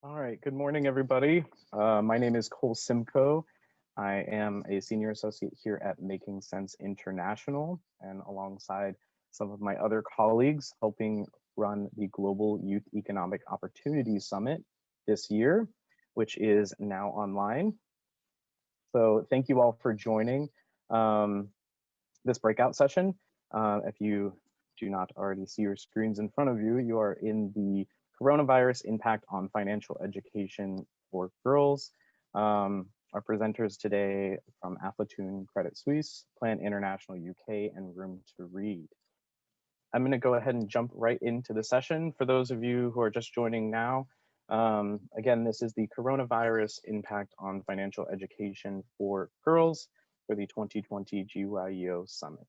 All right, good morning, everybody. My name is Cole Simcoe. I am a senior associate here at Making Sense International, and alongside some of my other colleagues helping run the Global Youth Economic Opportunities Summit this year, which is now online. So thank you all for joining this breakout session. If you do not already see your screens in front of you, you are in the coronavirus impact on financial education for girls. Our presenters today from Aflatoun, Credit Suisse, Plan International UK, and Room to Read. I'm going to go ahead and jump right into the session. For those of you who are just joining now, again, this is the coronavirus impact on financial education for girls for the 2020 GYEO Summit.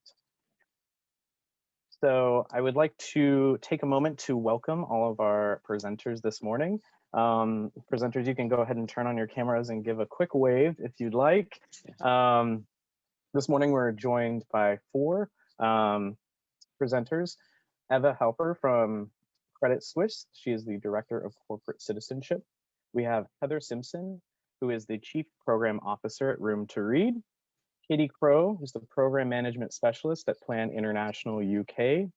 So I would like to take a moment to welcome all of our presenters this morning. Presenters, you can go ahead and turn on your cameras and give a quick wave if you'd like. This morning we're joined by four presenters. Eva Helper from Credit Suisse. She is the Director of Corporate Citizenship. We have Heather Simpson, who is the Chief Program Officer at Room to Read. Katie Crow, who's the Program Management Specialist at Plan International UK.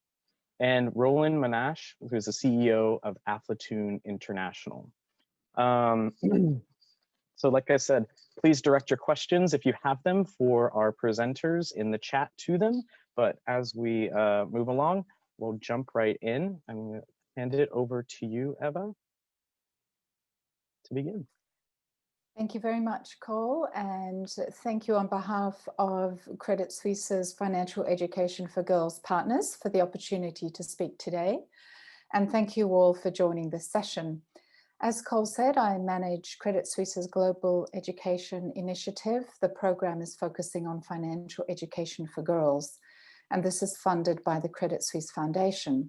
And Roland Manash, who is the CEO of Aflatoun International. So like I said, please direct your questions if you have them for our presenters in the chat to them. But as we move along, we'll jump right in. I'm going to hand it over to you, Eva, to begin. Thank you very much, Cole, and thank you on behalf of Credit Suisse's Financial Education for Girls partners for the opportunity to speak today. And thank you all for joining this session. As Cole said, I manage Credit Suisse's Global Education Initiative. The program is focusing on financial education for girls, and this is funded by the Credit Suisse Foundation.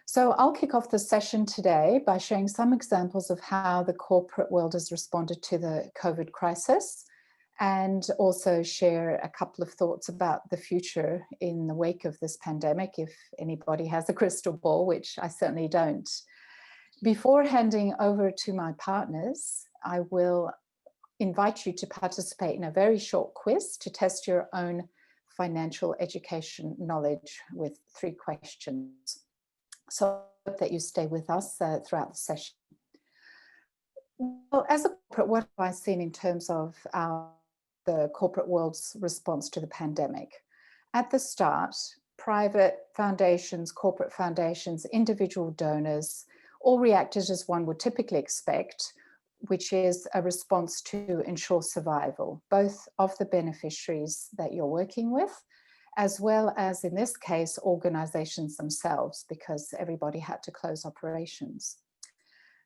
So I'll kick off the session today by sharing some examples of how the corporate world has responded to the COVID crisis, and also share a couple of thoughts about the future in the wake of this pandemic, if anybody has a crystal ball, which I certainly don't. Before handing over to my partners, I will invite you to participate in a very short quiz to test your own financial education knowledge with 3 questions. So I hope that you stay with us throughout the session. Well, as a corporate, what have I seen in terms of the corporate world's response to the pandemic? At the start, private foundations, corporate foundations, individual donors all reacted as one would typically expect, which is a response to ensure survival, both of the beneficiaries that you're working with, as well as, in this case, organizations themselves, because everybody had to close operations.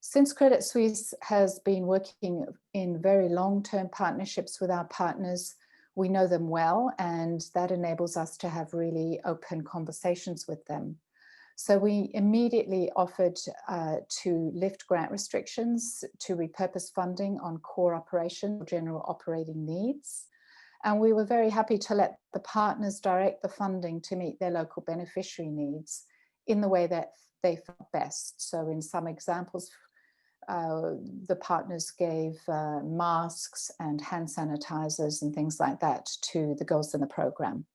Since Credit Suisse has been working in very long-term partnerships with our partners, we know them well, and that enables us to have really open conversations with them. So we immediately offered to lift grant restrictions, to repurpose funding on core operation, general operating needs. And we were very happy to let the partners direct the funding to meet their local beneficiary needs in the way that they felt best. So in some examples, the partners gave masks and hand sanitizers and things like that to the girls in the program.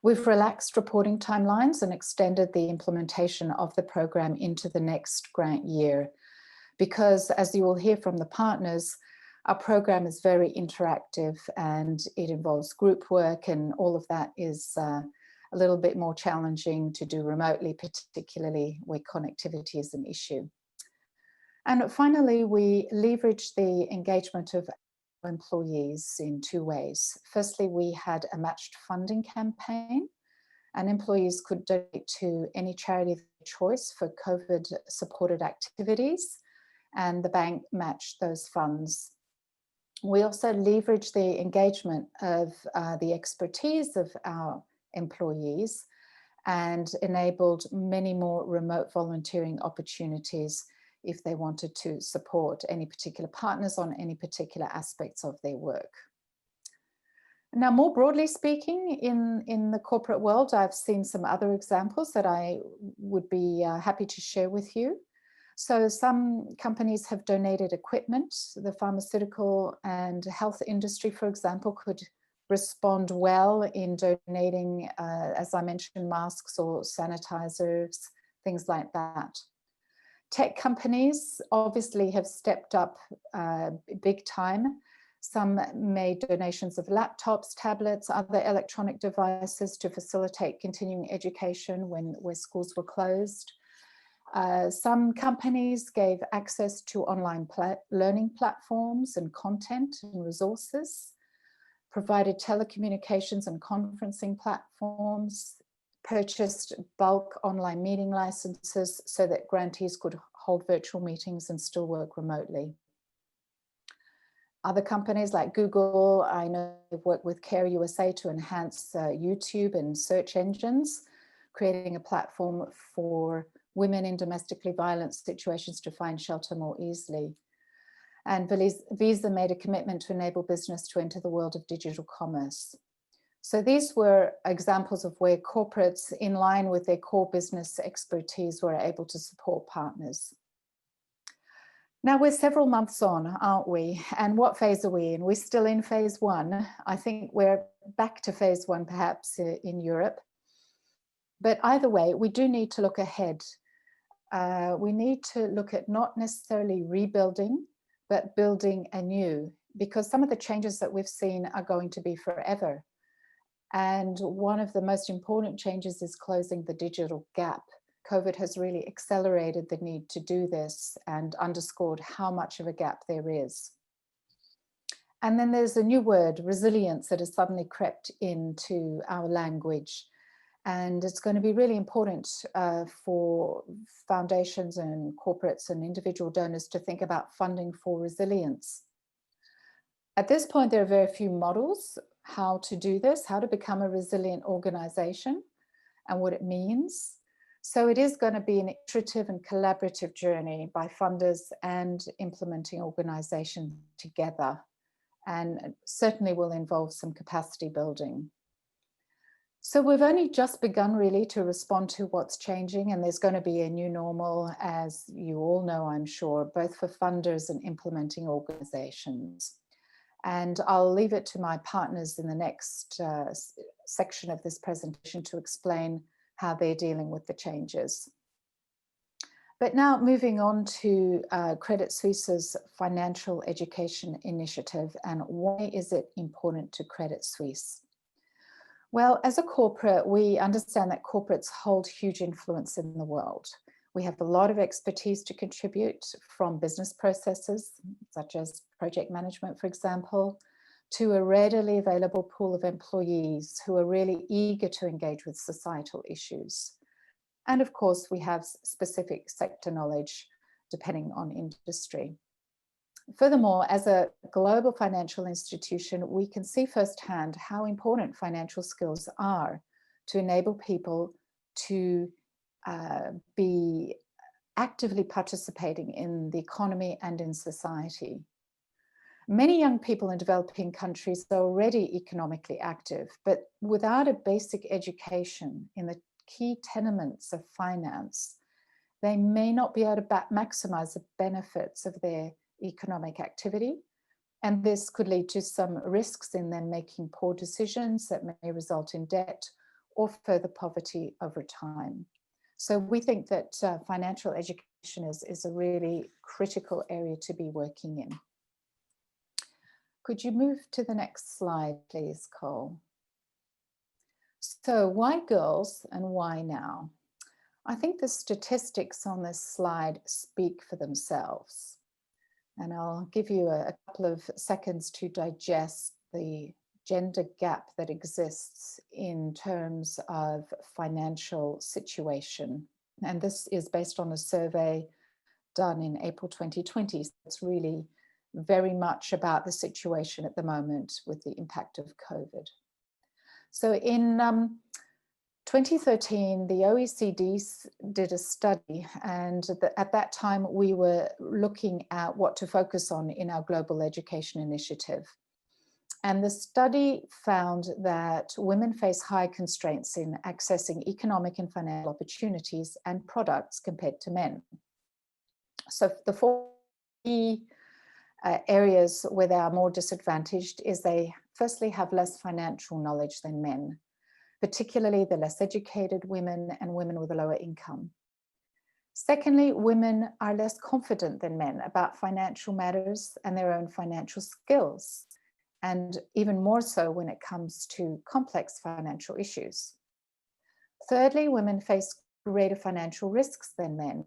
We've relaxed reporting timelines and extended the implementation of the program into the next grant year, because as you will hear from the partners, our program is very interactive and it involves group work, and all of that is a little bit more challenging to do remotely, particularly where connectivity is an issue. And finally, we leveraged the engagement of employees in 2 ways. Firstly, we had a matched funding campaign, and employees could donate to any charity of their choice for COVID supported activities, and the bank matched those funds. We also leveraged the engagement of the expertise of our employees and enabled many more remote volunteering opportunities if they wanted to support any particular partners on any particular aspects of their work. Now, more broadly speaking, in the corporate world, I've seen some other examples that I would be happy to share with you. So some companies have donated equipment. The pharmaceutical and health industry, for example, could respond well in donating, as I mentioned, masks or sanitizers, things like that. Tech companies obviously have stepped up big time. Some made donations of laptops, tablets, other electronic devices to facilitate continuing education where schools were closed. Some companies gave access to online learning platforms and content and resources, provided telecommunications and conferencing platforms, purchased bulk online meeting licenses so that grantees could hold virtual meetings and still work remotely. Other companies like Google, I know they've worked with Care USA to enhance YouTube and search engines, creating a platform for women in domestically violent situations to find shelter more easily. And Visa made a commitment to enable business to enter the world of digital commerce. So these were examples of where corporates, in line with their core business expertise, were able to support partners. Now we're several months on, aren't we? And what phase are we in? We're still in phase one. I think we're back to phase one, perhaps in Europe. But either way, we do need to look ahead. We need to look at not necessarily rebuilding, but building anew, because some of the changes that we've seen are going to be forever. And one of the most important changes is closing the digital gap. COVID has really accelerated the need to do this and underscored how much of a gap there is. And then there's a new word, resilience, that has suddenly crept into our language. And it's going to be really important for foundations and corporates and individual donors to think about funding for resilience. At this point, there are very few models how to do this, how to become a resilient organization and what it means. So it is going to be an iterative and collaborative journey by funders and implementing organizations together, and certainly will involve some capacity building. So we've only just begun really to respond to what's changing, and there's going to be a new normal, as you all know, I'm sure, both for funders and implementing organizations. And I'll leave it to my partners in the next section of this presentation to explain how they're dealing with the changes. But now moving on to Credit Suisse's financial education initiative, and why is it important to Credit Suisse? Well, as a corporate, we understand that corporates hold huge influence in the world. We have a lot of expertise to contribute, from business processes, such as project management, for example, to a readily available pool of employees who are really eager to engage with societal issues. And of course, we have specific sector knowledge depending on industry. Furthermore, as a global financial institution, we can see firsthand how important financial skills are to enable people to be actively participating in the economy and in society. Many young people in developing countries are already economically active, but without a basic education in the key tenements of finance, they may not be able to maximize the benefits of their economic activity. And this could lead to some risks in them making poor decisions that may result in debt or further poverty over time. So we think that financial education is a really critical area to be working in. Could you move to the next slide, please, Cole? So why girls and why now? I think the statistics on this slide speak for themselves. And I'll give you a couple of seconds to digest the gender gap that exists in terms of financial situation. And this is based on a survey done in April 2020. So it's really very much about the situation at the moment with the impact of COVID. So in 2013, the OECD did a study, and at that time we were looking at what to focus on in our global education initiative. And the study found that women face high constraints in accessing economic and financial opportunities and products compared to men. So the four key areas where they are more disadvantaged is they firstly have less financial knowledge than men, particularly the less educated women and women with a lower income. Secondly, women are less confident than men about financial matters and their own financial skills, and even more so when it comes to complex financial issues. Thirdly, women face greater financial risks than men.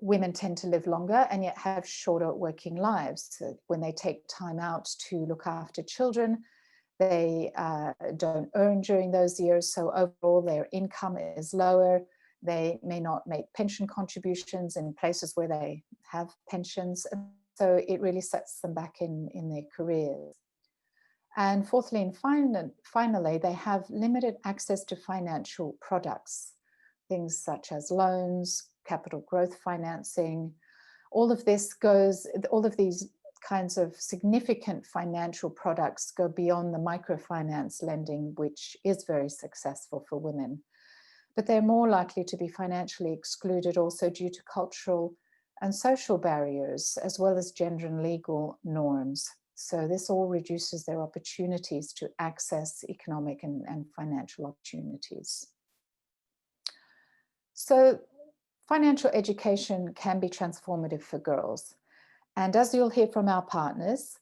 Women tend to live longer and yet have shorter working lives. So when they take time out to look after children, they don't earn during those years, so overall their income is lower. They may not make pension contributions in places where they have pensions, and so it really sets them back in their careers. And fourthly and finally, they have limited access to financial products, things such as loans, capital growth financing. All of these kinds of significant financial products go beyond the microfinance lending, which is very successful for women. But they're more likely to be financially excluded also due to cultural and social barriers, as well as gender and legal norms. So this all reduces their opportunities to access economic and financial opportunities. So financial education can be transformative for girls. And as you'll hear from our partners,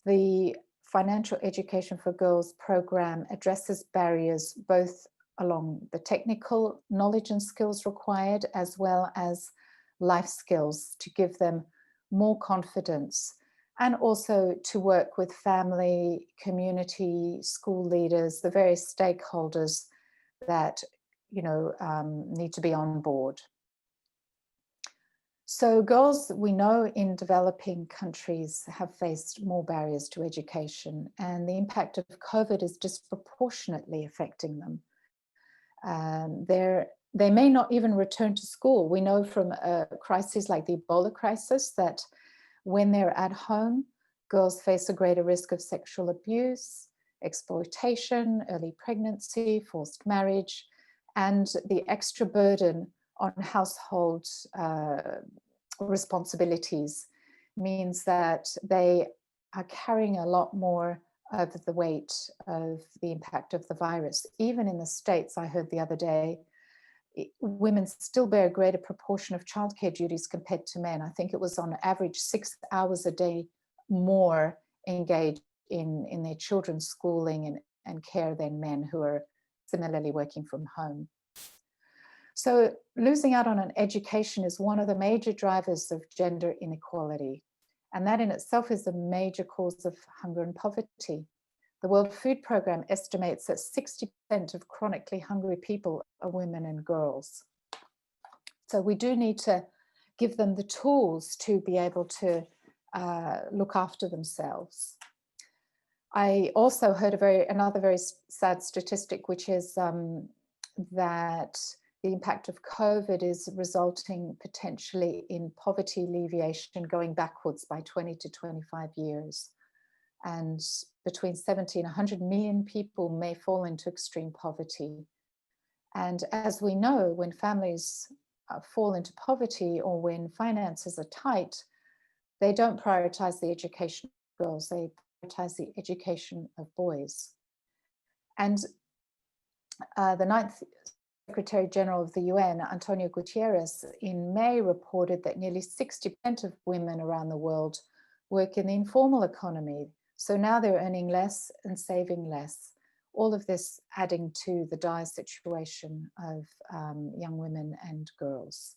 the Financial Education for Girls program addresses barriers both along the technical knowledge and skills required, as well as life skills to give them more confidence, and also to work with family, community, school leaders, the various stakeholders that need to be on board. So girls, we know, in developing countries have faced more barriers to education, and the impact of COVID is disproportionately affecting them. They may not even return to school. We know from crises like the Ebola crisis that when they're at home, girls face a greater risk of sexual abuse, exploitation, early pregnancy, forced marriage, and the extra burden on household responsibilities means that they are carrying a lot more of the weight of the impact of the virus. Even in the States, I heard the other day, women still bear a greater proportion of childcare duties compared to men. I think it was on average 6 hours a day more engaged in their children's schooling and care than men who are similarly working from home. So losing out on an education is one of the major drivers of gender inequality. And that in itself is a major cause of hunger and poverty. The World Food Programme estimates that 60% of chronically hungry people are women and girls. So we do need to give them the tools to be able to look after themselves. I also heard another very sad statistic, which is that the impact of COVID is resulting potentially in poverty alleviation going backwards by 20 to 25 years. And between 70 and 100 million people may fall into extreme poverty. And as we know, when families fall into poverty or when finances are tight, they don't prioritize the education of girls, they prioritize the education of boys. And the 9th Secretary General of the UN, Antonio Guterres, in May reported that nearly 60% of women around the world work in the informal economy. So now they're earning less and saving less. All of this adding to the dire situation of young women and girls.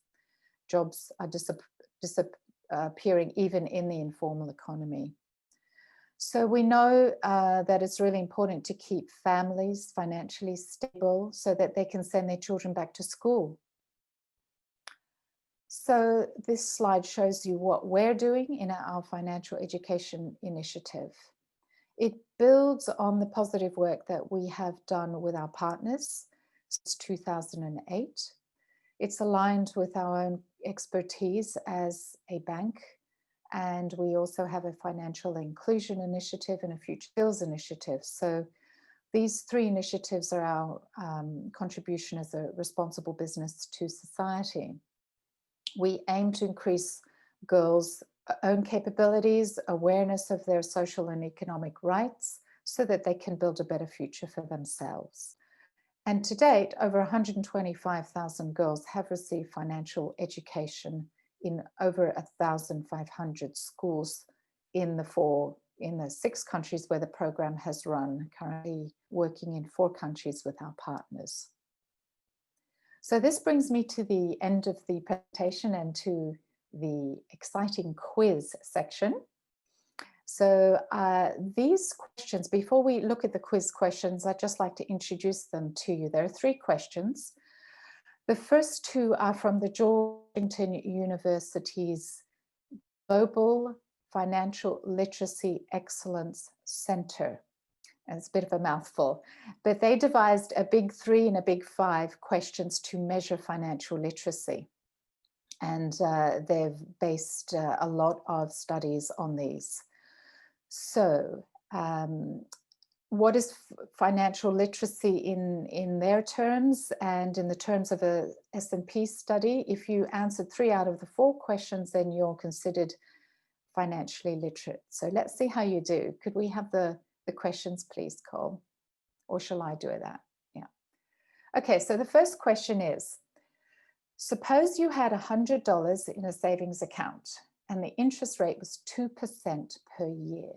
Jobs are disappearing even in the informal economy. So we know that it's really important to keep families financially stable so that they can send their children back to school. So this slide shows you what we're doing in our financial education initiative. It builds on the positive work that we have done with our partners since 2008. It's aligned with our own expertise as a bank. And we also have a financial inclusion initiative and a future skills initiative. So these three initiatives are our contribution as a responsible business to society. We aim to increase girls' own capabilities, awareness of their social and economic rights, so that they can build a better future for themselves. And to date, over 125,000 girls have received financial education in over 1,500 schools in the 6 countries where the program has run, currently working in 4 countries with our partners. So this brings me to the end of the presentation and to the exciting quiz section. So these questions, before we look at the quiz questions, I'd just like to introduce them to you. There are 3 questions. The first 2 are from the George Washington University's Global Financial Literacy Excellence Center. And it's a bit of a mouthful, but they devised a big 3 and a big 5 questions to measure financial literacy. And they've based a lot of studies on these. So what is financial literacy in their terms and in the terms of a S&P study? If you answered 3 out of the 4 questions, then you're considered financially literate. So let's see how you do. Could we have the questions, please, Cole? Or shall I do that? Yeah. Okay, so the first question is, suppose you had $100 in a savings account and the interest rate was 2% per year.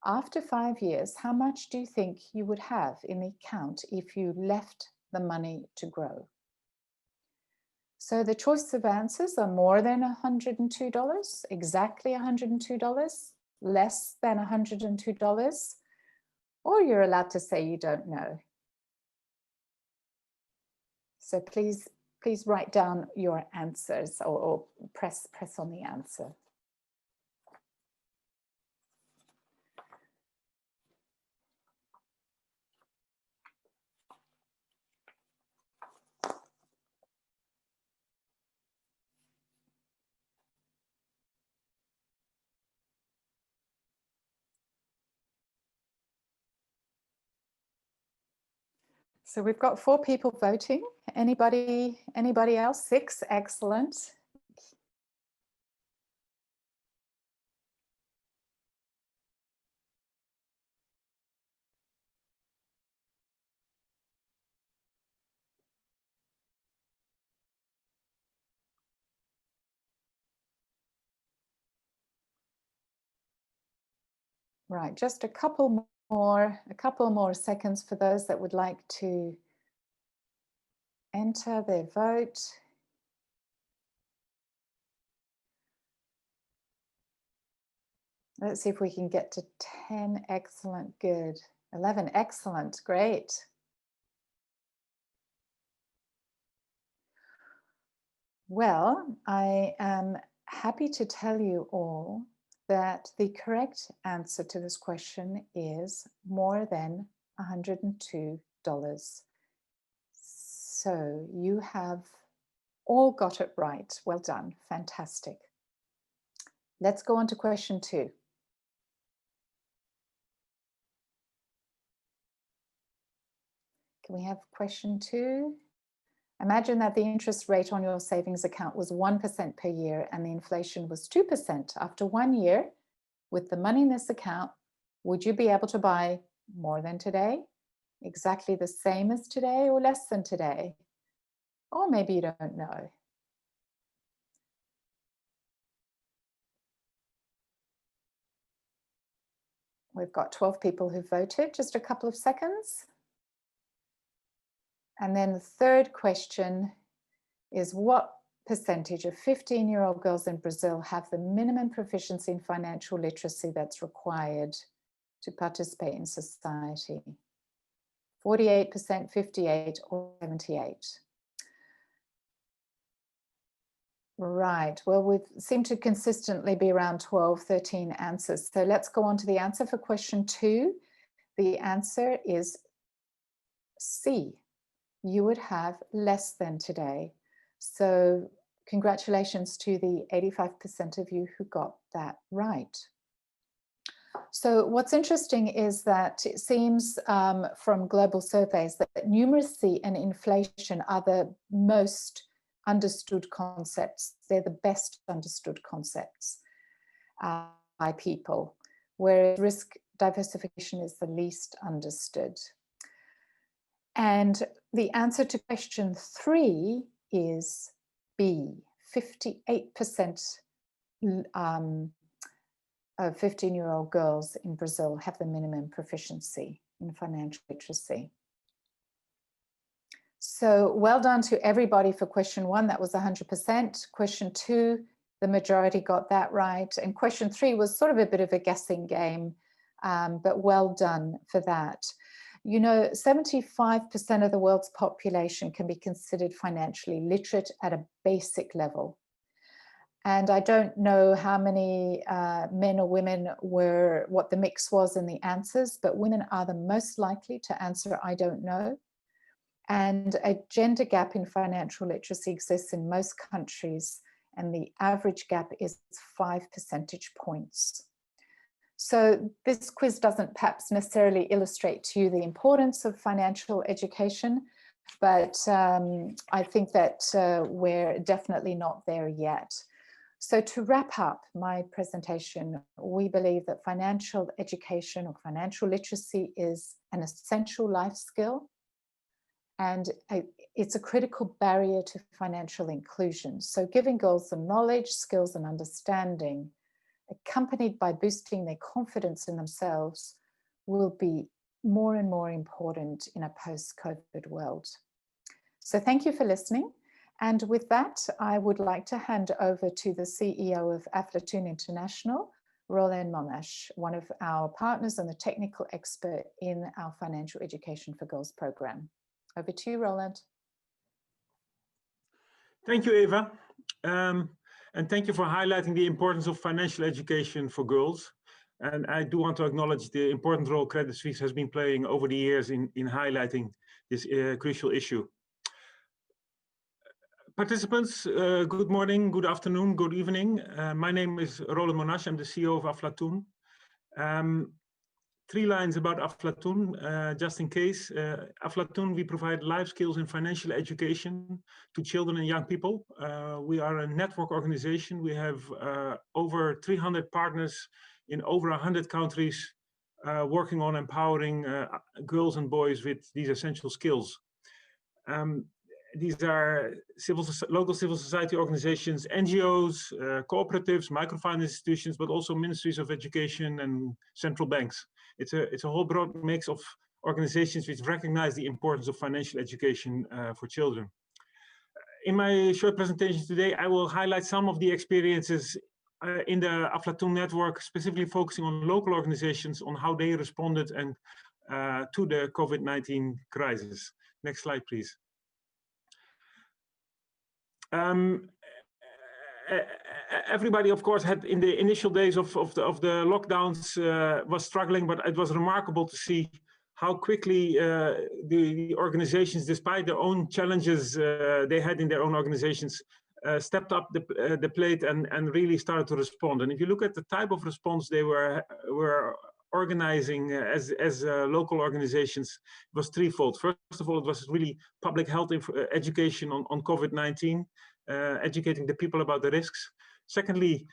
After 5 years, how much do you think you would have in the account if you left the money to grow? So the choice of answers are more than $102, exactly $102, less than $102, or you're allowed to say you don't know. So please write down your answers or press on the answer. So we've got 4 people voting. Anybody else? 6, excellent. Right, just a couple more seconds for those that would like to enter their vote. Let's see if we can get to 10, excellent, good. 11, excellent, great. Well, I am happy to tell you all that the correct answer to this question is more than $102. So you have all got it right. Well done, fantastic. Let's go on to question 2. Can we have question 2? Imagine that the interest rate on your savings account was 1% per year and the inflation was 2%. After 1 year, with the money in this account, would you be able to buy more than today, exactly the same as today, or less than today? Or maybe you don't know. We've got 12 people who voted, just a couple of seconds. And then the third question is, what percentage of 15-year-old girls in Brazil have the minimum proficiency in financial literacy that's required to participate in society? 48%, 58, or 78? Right, well, we seem to consistently be around 12, 13 answers. So let's go on to the answer for question 2. The answer is C. You would have less than today. So congratulations to the 85% of you who got that right. So what's interesting is that it seems from global surveys that numeracy and inflation are the most understood concepts. They're the best understood concepts by people, whereas risk diversification is the least understood. And the answer to question 3 is B. 58% of 15-year-old girls in Brazil have the minimum proficiency in financial literacy. So well done to everybody for question 1, that was 100%. Question 2, the majority got that right. And question 3 was sort of a bit of a guessing game, but well done for that. You know, 75% of the world's population can be considered financially literate at a basic level. And I don't know how many men or women were, what the mix was in the answers, but women are the most likely to answer, I don't know. And a gender gap in financial literacy exists in most countries, and the average gap is 5 percentage points. So this quiz doesn't perhaps necessarily illustrate to you the importance of financial education, but I think that we're definitely not there yet. So to wrap up my presentation, we believe that financial education or financial literacy is an essential life skill, and it's a critical barrier to financial inclusion. So giving girls the knowledge, skills, and understanding, accompanied by boosting their confidence in themselves, will be more and more important in a post-COVID world. So thank you for listening. And with that, I would like to hand over to the CEO of Aflatoun International, Roland Monash, one of our partners and the technical expert in our Financial Education for Girls program. Over to you, Roland. Thank you, Eva. And thank you for highlighting the importance of financial education for girls. And I do want to acknowledge the important role Credit Suisse has been playing over the years in highlighting this crucial issue. Participants, good morning, good afternoon, good evening. My name is Roland Monash. I'm the CEO of Aflatoun. 3 lines about Aflatoun, just in case. Aflatoun, we provide life skills and financial education to children and young people. We are a network organization. We have over 300 partners in over 100 countries working on empowering girls and boys with these essential skills. These are local civil society organizations, NGOs, cooperatives, microfinance institutions, but also ministries of education and central banks. It's a whole broad mix of organizations which recognize the importance of financial education for children. In my short presentation today, I will highlight some of the experiences in the Aflatoun network, specifically focusing on local organizations, on how they responded and to the COVID-19 crisis. Next slide, please. Everybody, of course, had in the initial days of the lockdowns was struggling, but it was remarkable to see how quickly the organizations, despite their own challenges they had in their own organizations, stepped up the plate and really started to respond. And if you look at the type of response they were organizing as local organizations, it was threefold. First of all, it was really public health education on COVID-19, educating the people about the risks. Secondly,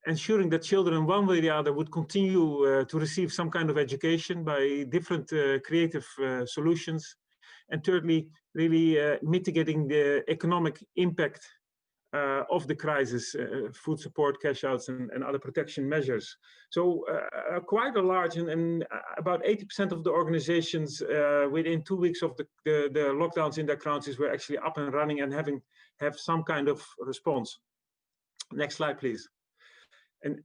ensuring that children, one way or the other, would continue to receive some kind of education by different creative solutions. And thirdly, really mitigating the economic impact of the crisis, food support, cash outs, and other protection measures. So quite a large, and about 80% of the organizations within 2 weeks of the lockdowns in their countries were actually up and running and have some kind of response. Next slide, please. And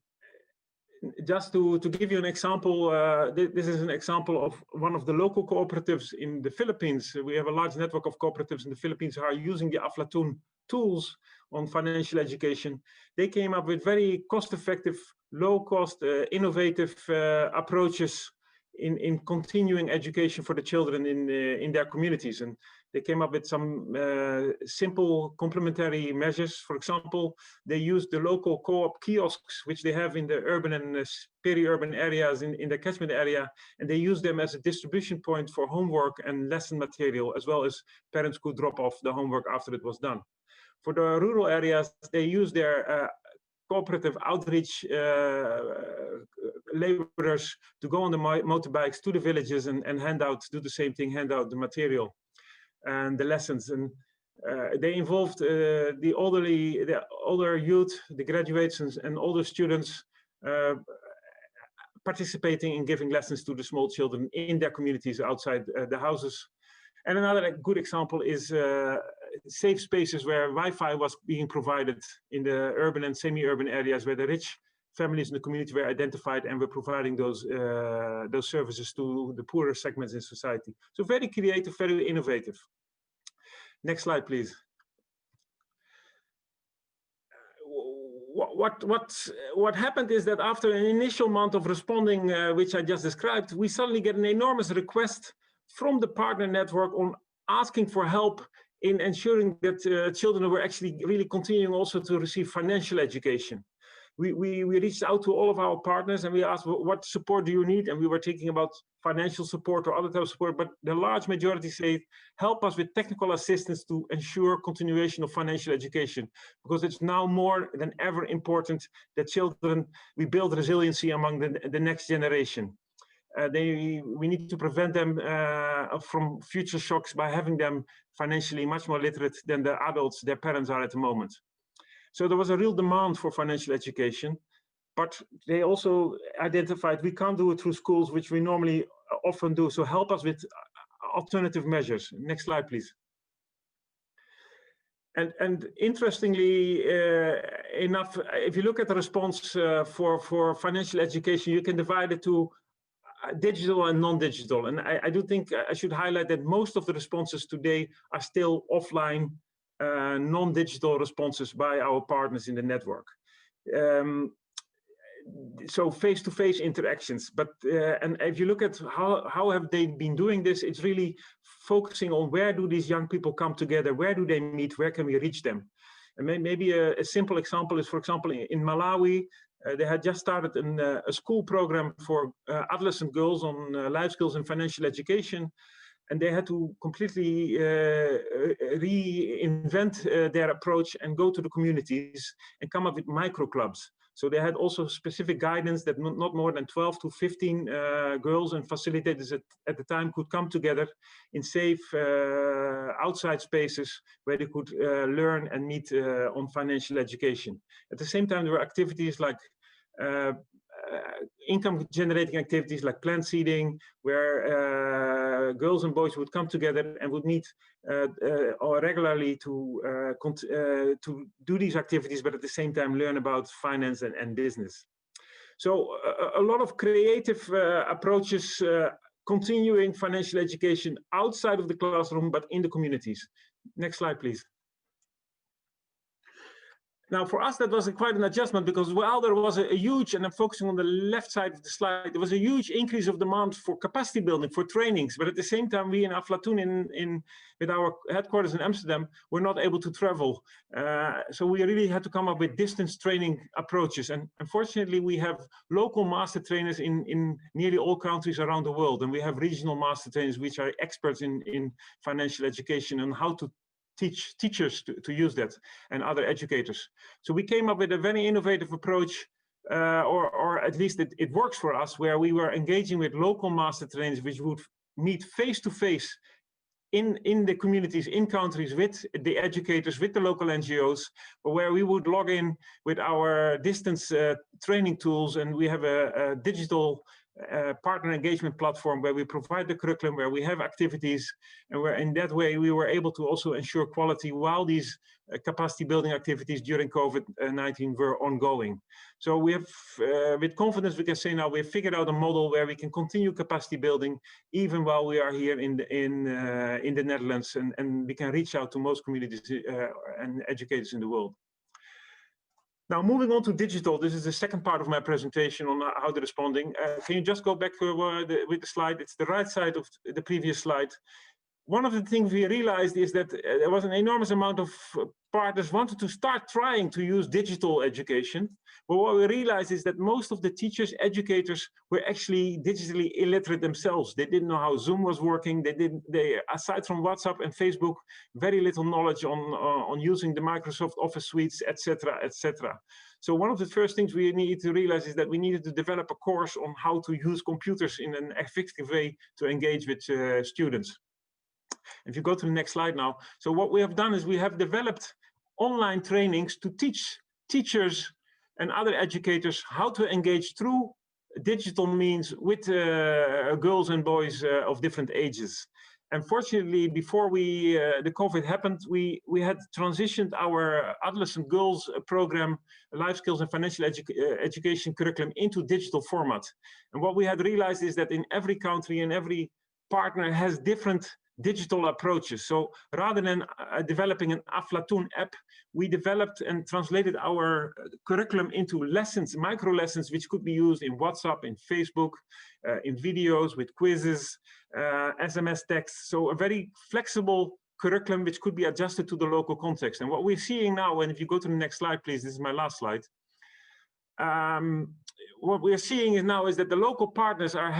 just to give you an example, this is an example of one of the local cooperatives in the Philippines. We have a large network of cooperatives in the Philippines who are using the Aflatoun tools on financial education. They came up with very cost-effective, low-cost, innovative approaches in continuing education for the children in their communities. And they came up with some simple complementary measures. For example, they used the local co-op kiosks, which they have in the urban and peri-urban areas in the catchment area, and they used them as a distribution point for homework and lesson material, as well as parents could drop off the homework after it was done. For the rural areas, they use their cooperative outreach laborers to go on the motorbikes to the villages and do the same thing, hand out the material and the lessons. And they involved the older youth, the graduates and older students participating in giving lessons to the small children in their communities outside the houses. And another good example is safe spaces where Wi-Fi was being provided in the urban and semi-urban areas where the rich families in the community were identified and were providing those services to the poorer segments in society. So very creative, very innovative. Next slide, please. What happened is that after an initial month of responding, which I just described, we suddenly get an enormous request from the partner network on asking for help in ensuring that children were actually really continuing also to receive financial education. We reached out to all of our partners and we asked, what support do you need? And we were thinking about financial support or other type of support, but the large majority say, help us with technical assistance to ensure continuation of financial education, because it's now more than ever important that children, we build resiliency among the next generation. We need to prevent them from future shocks by having them financially much more literate than the adults, their parents are at the moment. So there was a real demand for financial education, but they also identified we can't do it through schools, which we normally often do. So help us with alternative measures. Next slide, please. And interestingly enough, if you look at the response for financial education, you can divide it to digital and non-digital. And I do think I should highlight that most of the responses today are still offline, non-digital responses by our partners in the network. So face-to-face interactions, but and if you look at how have they been doing this, it's really focusing on where do these young people come together, where do they meet, where can we reach them. And maybe a simple example is, for example, in Malawi, they had just started a school program for adolescent girls on life skills and financial education. And they had to completely reinvent their approach and go to the communities and come up with micro clubs. So they had also specific guidance that not more than 12 to 15 girls and facilitators at the time could come together in safe outside spaces where they could learn and meet on financial education. At the same time, there were activities like income generating activities like plant seeding, where girls and boys would come together and would meet or regularly to do these activities, but at the same time learn about finance and business. So a lot of creative approaches continuing financial education outside of the classroom, but in the communities. Next slide, please. Now, for us, that was quite an adjustment because while there was a huge, and I'm focusing on the left side of the slide, there was a huge increase of demand for capacity building, for trainings. But at the same time, we in Aflatoun, with our headquarters in Amsterdam, were not able to travel. So we really had to come up with distance training approaches. And unfortunately, we have local master trainers in nearly all countries around the world. And we have regional master trainers, which are experts in financial education and how to teach teachers to use that and other educators. So we came up with a very innovative approach, or at least it works for us, where we were engaging with local master trainers, which would meet face-to-face in the communities, in countries, with the educators, with the local NGOs, where we would log in with our distance training tools, and we have a digital partner engagement platform where we provide the curriculum, where we have activities, and where in that way we were able to also ensure quality while these capacity building activities during COVID-19 were ongoing. So we have, with confidence, we can say now we've figured out a model where we can continue capacity building even while we are here in the Netherlands, and we can reach out to most communities and educators in the world. Now, moving on to digital, this is the second part of my presentation on how they're responding. Can you just go back with the slide? It's the right side of the previous slide. one of the things we realized is that there was an enormous amount of partners wanted to start trying to use digital education. But what we realized is that most of the teachers, educators were actually digitally illiterate themselves. They didn't know how Zoom was working. They aside from WhatsApp and Facebook, very little knowledge on using the Microsoft Office suites, etc., etc. So one of the first things we needed to realize is that we needed to develop a course on how to use computers in an effective way to engage with students. If you go to the next slide now. So what we have done is we have developed online trainings to teach teachers and other educators how to engage through digital means with girls and boys of different ages. Unfortunately, before the COVID happened, we had transitioned our adolescent girls program, life skills and financial education curriculum into digital format. And what we had realized is that in every country and every partner has different digital approaches. So rather than developing an Aflatoun app, we developed and translated our curriculum into lessons, micro lessons, which could be used in WhatsApp, in Facebook, in videos, with quizzes, SMS texts. So a very flexible curriculum which could be adjusted to the local context. And what we're seeing now, and if you go to the next slide, please, this is my last slide. What we're seeing is that the local partners are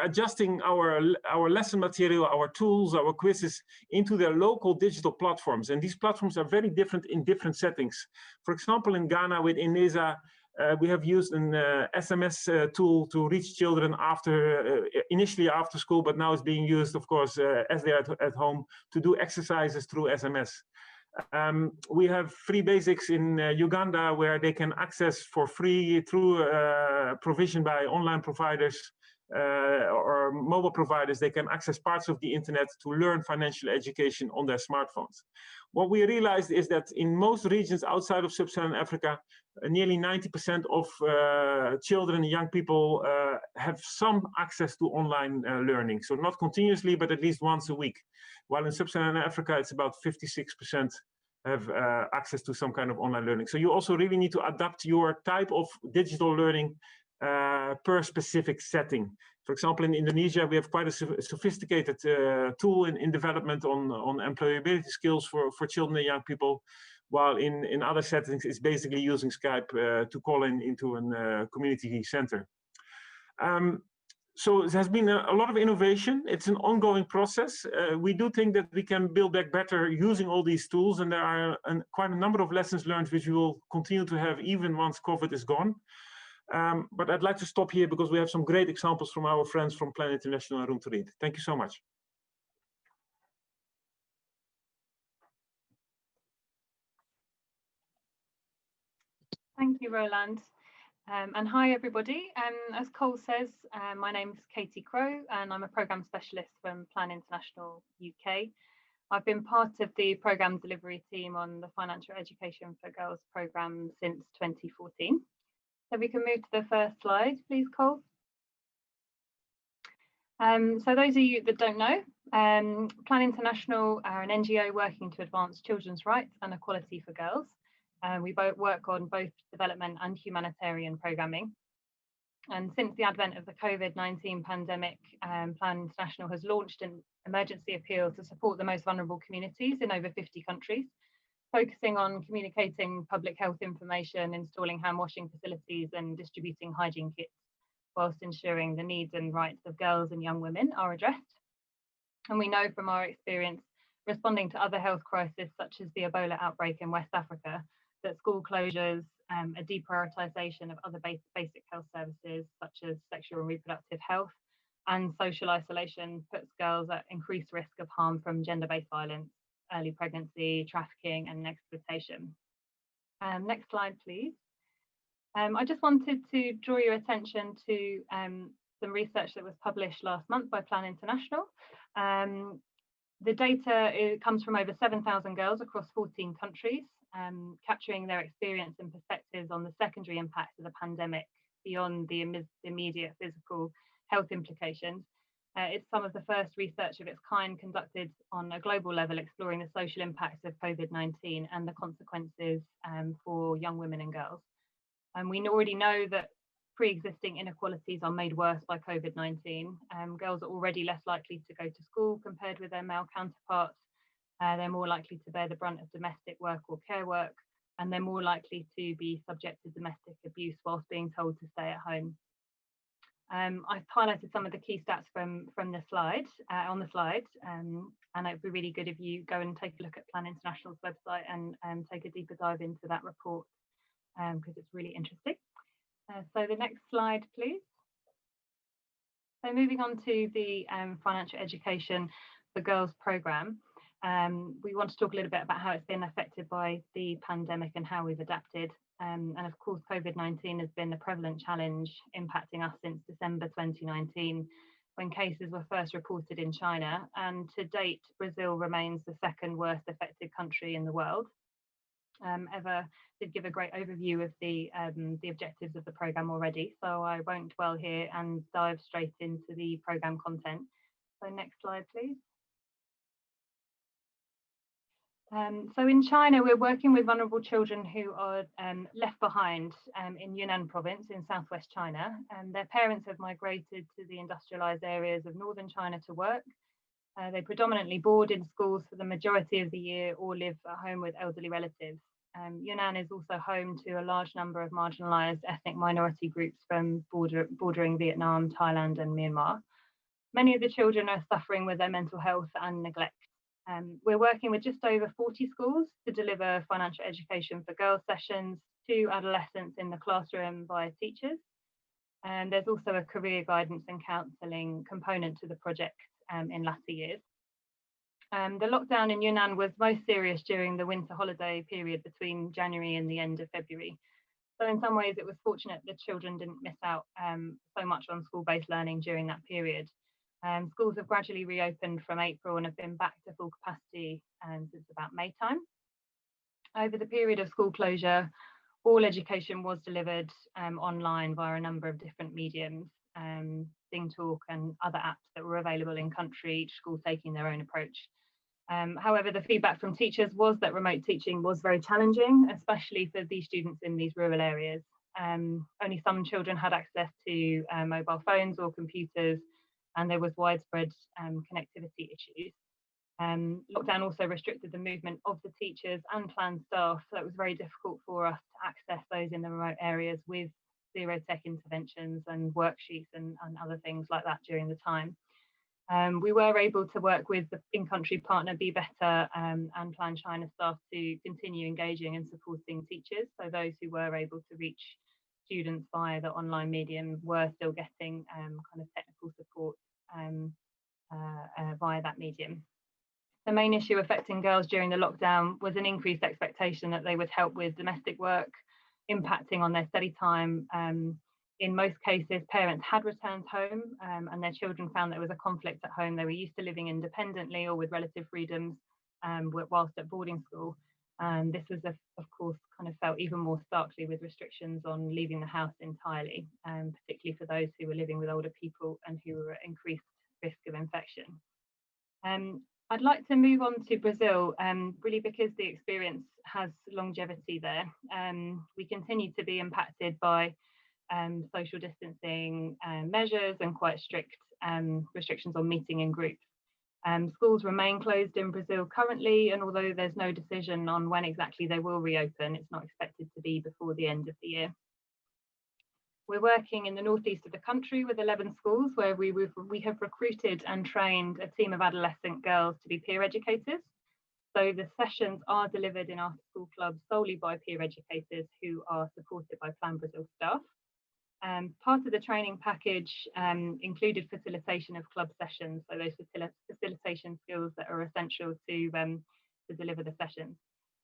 adjusting our lesson material, our tools, our quizzes into their local digital platforms. And these platforms are very different in different settings. For example, in Ghana with Ineza, we have used an SMS tool to reach children initially after school, but now it's being used, of course, as they're at home to do exercises through SMS. We have free basics in Uganda where they can access for free through provision by online providers or mobile providers. They can access parts of the internet to learn financial education on their smartphones. What we realized is that in most regions outside of sub-Saharan Africa, nearly 90% of children and young people have some access to online learning. So not continuously, but at least once a week. While in sub-Saharan Africa, it's about 56% have access to some kind of online learning. So you also really need to adapt your type of digital learning per specific setting. For example, in Indonesia, we have quite a sophisticated tool in development on employability skills for children and young people, while in other settings, it's basically using Skype to call into a community center. So it has been a lot of innovation. It's an ongoing process. We do think that we can build back better using all these tools, and there are quite a number of lessons learned which we will continue to have even once COVID is gone. But I'd like to stop here because we have some great examples from our friends from Plan International and Room to Read. Thank you so much. Thank you, Roland. And hi, everybody. As Cole says, my name's Katie Crowe, and I'm a programme specialist from Plan International UK. I've been part of the programme delivery team on the Financial Education for Girls programme since 2014. So we can move to the first slide, please, Cole. So those of you that don't know, Plan International are an NGO working to advance children's rights and equality for girls. We both work on both development and humanitarian programming. And since the advent of the COVID-19 pandemic, Plan International has launched an emergency appeal to support the most vulnerable communities in over 50 countries, focusing on communicating public health information, installing hand washing facilities and distributing hygiene kits, whilst ensuring the needs and rights of girls and young women are addressed. And we know from our experience responding to other health crises such as the Ebola outbreak in West Africa, that school closures, a deprioritisation of other basic health services such as sexual and reproductive health, and social isolation puts girls at increased risk of harm from gender-based violence, early pregnancy, trafficking and exploitation. Next slide, please. I just wanted to draw your attention to some research that was published last month by Plan International. The data comes from over 7,000 girls across 14 countries, capturing their experience and perspectives on the secondary impacts of the pandemic beyond the immediate physical health implications. It's some of the first research of its kind conducted on a global level, exploring the social impacts of COVID-19 and the consequences for young women and girls. And we already know that pre-existing inequalities are made worse by COVID-19. Girls are already less likely to go to school compared with their male counterparts. They're more likely to bear the brunt of domestic work or care work, and they're more likely to be subject to domestic abuse whilst being told to stay at home. I've highlighted some of the key stats from the slide, on the slide, and it'd be really good if you go and take a look at Plan International's website and take a deeper dive into that report, because it's really interesting. So the next slide, please. So moving on to the financial education for girls programme, we want to talk a little bit about how it's been affected by the pandemic and how we've adapted. And of course, COVID-19 has been a prevalent challenge impacting us since December 2019, when cases were first reported in China. And to date, Brazil remains the second worst affected country in the world. Eva did give a great overview of the objectives of the programme already, so I won't dwell here and dive straight into the programme content. So next slide, please. So in China, we're working with vulnerable children who are left behind in Yunnan province in southwest China. Their parents have migrated to the industrialized areas of northern China to work. They predominantly board in schools for the majority of the year or live at home with elderly relatives. Yunnan is also home to a large number of marginalized ethnic minority groups from bordering Vietnam, Thailand and Myanmar. Many of the children are suffering with their mental health and neglect. We're working with just over 40 schools to deliver financial education for girls sessions to adolescents in the classroom via teachers. And there's also a career guidance and counselling component to the project in latter years. The lockdown in Yunnan was most serious during the winter holiday period between January and the end of February. So in some ways it was fortunate the children didn't miss out so much on school-based learning during that period. Schools have gradually reopened from April and have been back to full capacity since about May time. Over the period of school closure, all education was delivered online via a number of different mediums, SingTalk and other apps that were available in country, each school taking their own approach. However, the feedback from teachers was that remote teaching was very challenging, especially for these students in these rural areas. Only some children had access to mobile phones or computers, and there was widespread connectivity issues. Lockdown also restricted the movement of the teachers and planned staff, so it was very difficult for us to access those in the remote areas with zero tech interventions and worksheets and other things like that during the time. We were able to work with the in-country partner Be Better and Plan China staff to continue engaging and supporting teachers, so those who were able to reach students via the online medium were still getting kind of technical support via that medium. The main issue affecting girls during the lockdown was an increased expectation that they would help with domestic work, impacting on their study time. In most cases, parents had returned home and their children found there was a conflict at home. They were used to living independently or with relative freedoms whilst at boarding school. And this was, of course, kind of felt even more starkly with restrictions on leaving the house entirely, particularly for those who were living with older people and who were at increased risk of infection. I'd like to move on to Brazil, really because the experience has longevity there. We continue to be impacted by social distancing measures and quite strict restrictions on meeting in groups. Schools remain closed in Brazil currently, and although there's no decision on when exactly they will reopen, it's not expected to be before the end of the year. We're working in the northeast of the country with 11 schools where we have recruited and trained a team of adolescent girls to be peer educators. So the sessions are delivered in our school clubs solely by peer educators who are supported by Plan Brazil staff. Part of the training package included facilitation of club sessions, so those facilitation skills that are essential to deliver the sessions.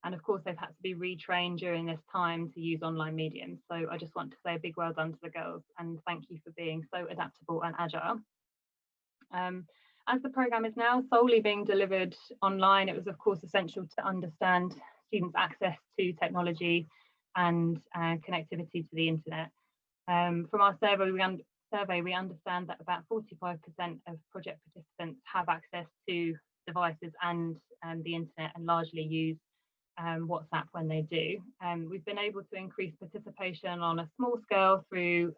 And of course, they've had to be retrained during this time to use online mediums. So I just want to say a big well done to the girls and thank you for being so adaptable and agile. As the programme is now solely being delivered online, it was of course essential to understand students' access to technology and connectivity to the internet. From our survey, we understand that about 45% of project participants have access to devices and the internet and largely use WhatsApp when they do. We've been able to increase participation on a small scale through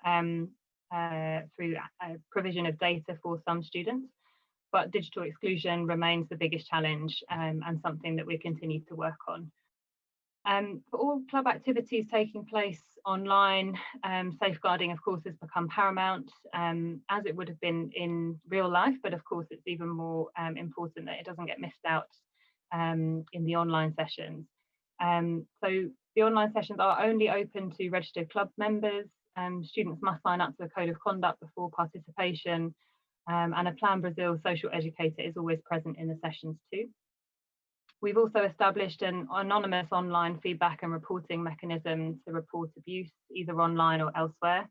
provision of data for some students, but digital exclusion remains the biggest challenge and something that we continue to work on. For all club activities taking place online, safeguarding, of course, has become paramount, as it would have been in real life, but of course it's even more important that it doesn't get missed out in the online sessions. So the online sessions are only open to registered club members. Students must sign up to a code of conduct before participation, and a Plan Brazil social educator is always present in the sessions too. We've also established an anonymous online feedback and reporting mechanism to report abuse, either online or elsewhere,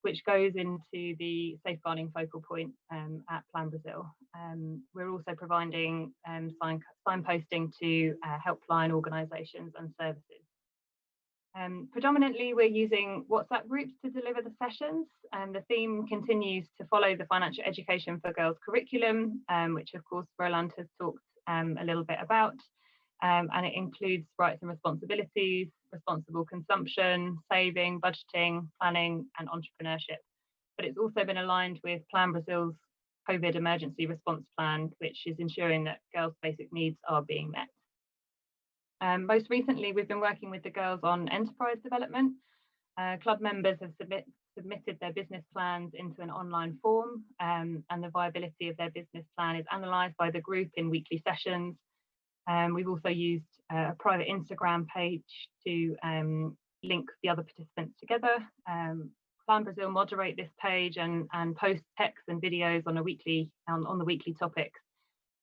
which goes into the safeguarding focal point at Plan Brazil. We're also providing signposting to helpline organisations and services. Predominantly, we're using WhatsApp groups to deliver the sessions, and the theme continues to follow the Financial Education for Girls curriculum, which of course Roland has talked a little bit about, and it includes rights and responsibilities, responsible consumption, saving, budgeting, planning and entrepreneurship. But it's also been aligned with Plan Brazil's COVID emergency response plan, which is ensuring that girls' basic needs are being met. Most recently, we've been working with the girls on enterprise development. Club members have submitted their business plans into an online form, and the viability of their business plan is analysed by the group in weekly sessions. We've also used a private Instagram page to link the other participants together. Plan Brazil moderate this page and post texts and videos on the weekly topics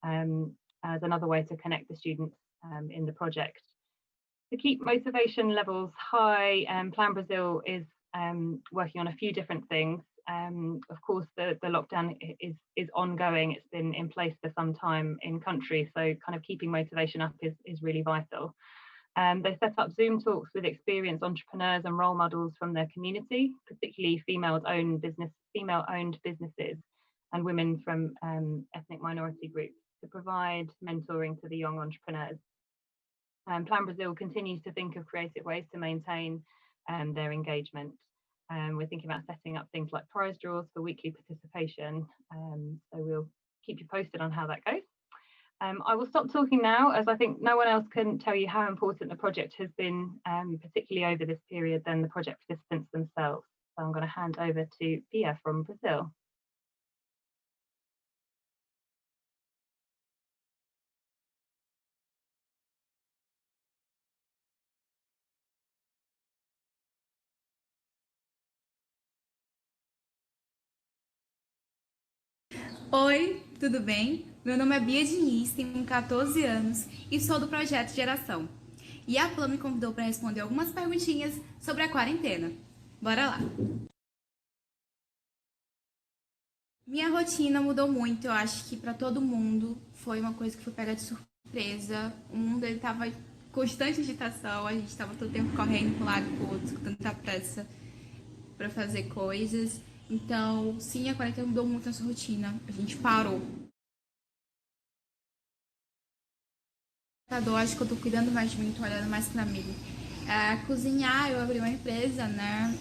as another way to connect the students in the project. To keep motivation levels high, Plan Brazil is working on a few different things. Of course, the lockdown is ongoing. It's been in place for some time in country, so kind of keeping motivation up is really vital. They set up Zoom talks with experienced entrepreneurs and role models from their community, particularly female-owned businesses and women from ethnic minority groups, to provide mentoring to the young entrepreneurs. Plan Brazil continues to think of creative ways to maintain their engagement. We're thinking about setting up things like prize draws for weekly participation, so we'll keep you posted on how that goes. I will stop talking now, as I think no one else can tell you how important the project has been, particularly over this period, than the project participants themselves. So I'm going to hand over to Pia from Brazil. Oi, tudo bem? Meu nome é Bia Diniz, tenho 14 anos e sou do projeto Geração. E a Plan me convidou para responder algumas perguntinhas sobre a quarentena. Bora lá! Minha rotina mudou muito, eu acho que para todo mundo foi uma coisa que foi pega de surpresa. O mundo estava em constante agitação, a gente estava todo tempo correndo para um lado e para o outro, com tanta pressa para fazer coisas. Então, sim, a quarentena mudou muito a nossa rotina. A gente parou. Acho que eu tô cuidando mais de mim, tô olhando mais pra mim. Cozinhar, eu abri uma empresa, né,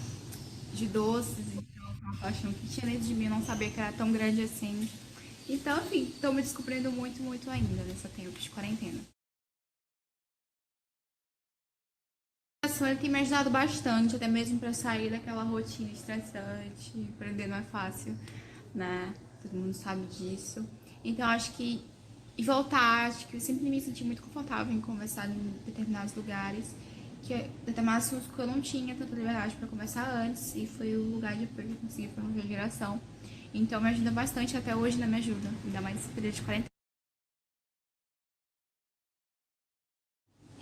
de doces. Então, eu tava achando que tinha dentro de mim, não sabia que era tão grande assim. Então, enfim, tô me descobrindo muito, muito ainda nesse tempo de quarentena. Ele tem me ajudado bastante, até mesmo para sair daquela rotina estressante. Aprender não é fácil, né? Todo mundo sabe disso. Então, acho que acho que eu sempre me senti muito confortável em conversar em determinados lugares, que determinados assuntos que eu não tinha tanta liberdade para conversar antes, e foi o lugar de apoio que eu consegui para uma geração. Então, me ajuda bastante, até hoje ainda me ajuda, ainda mais nesse período de quarentena.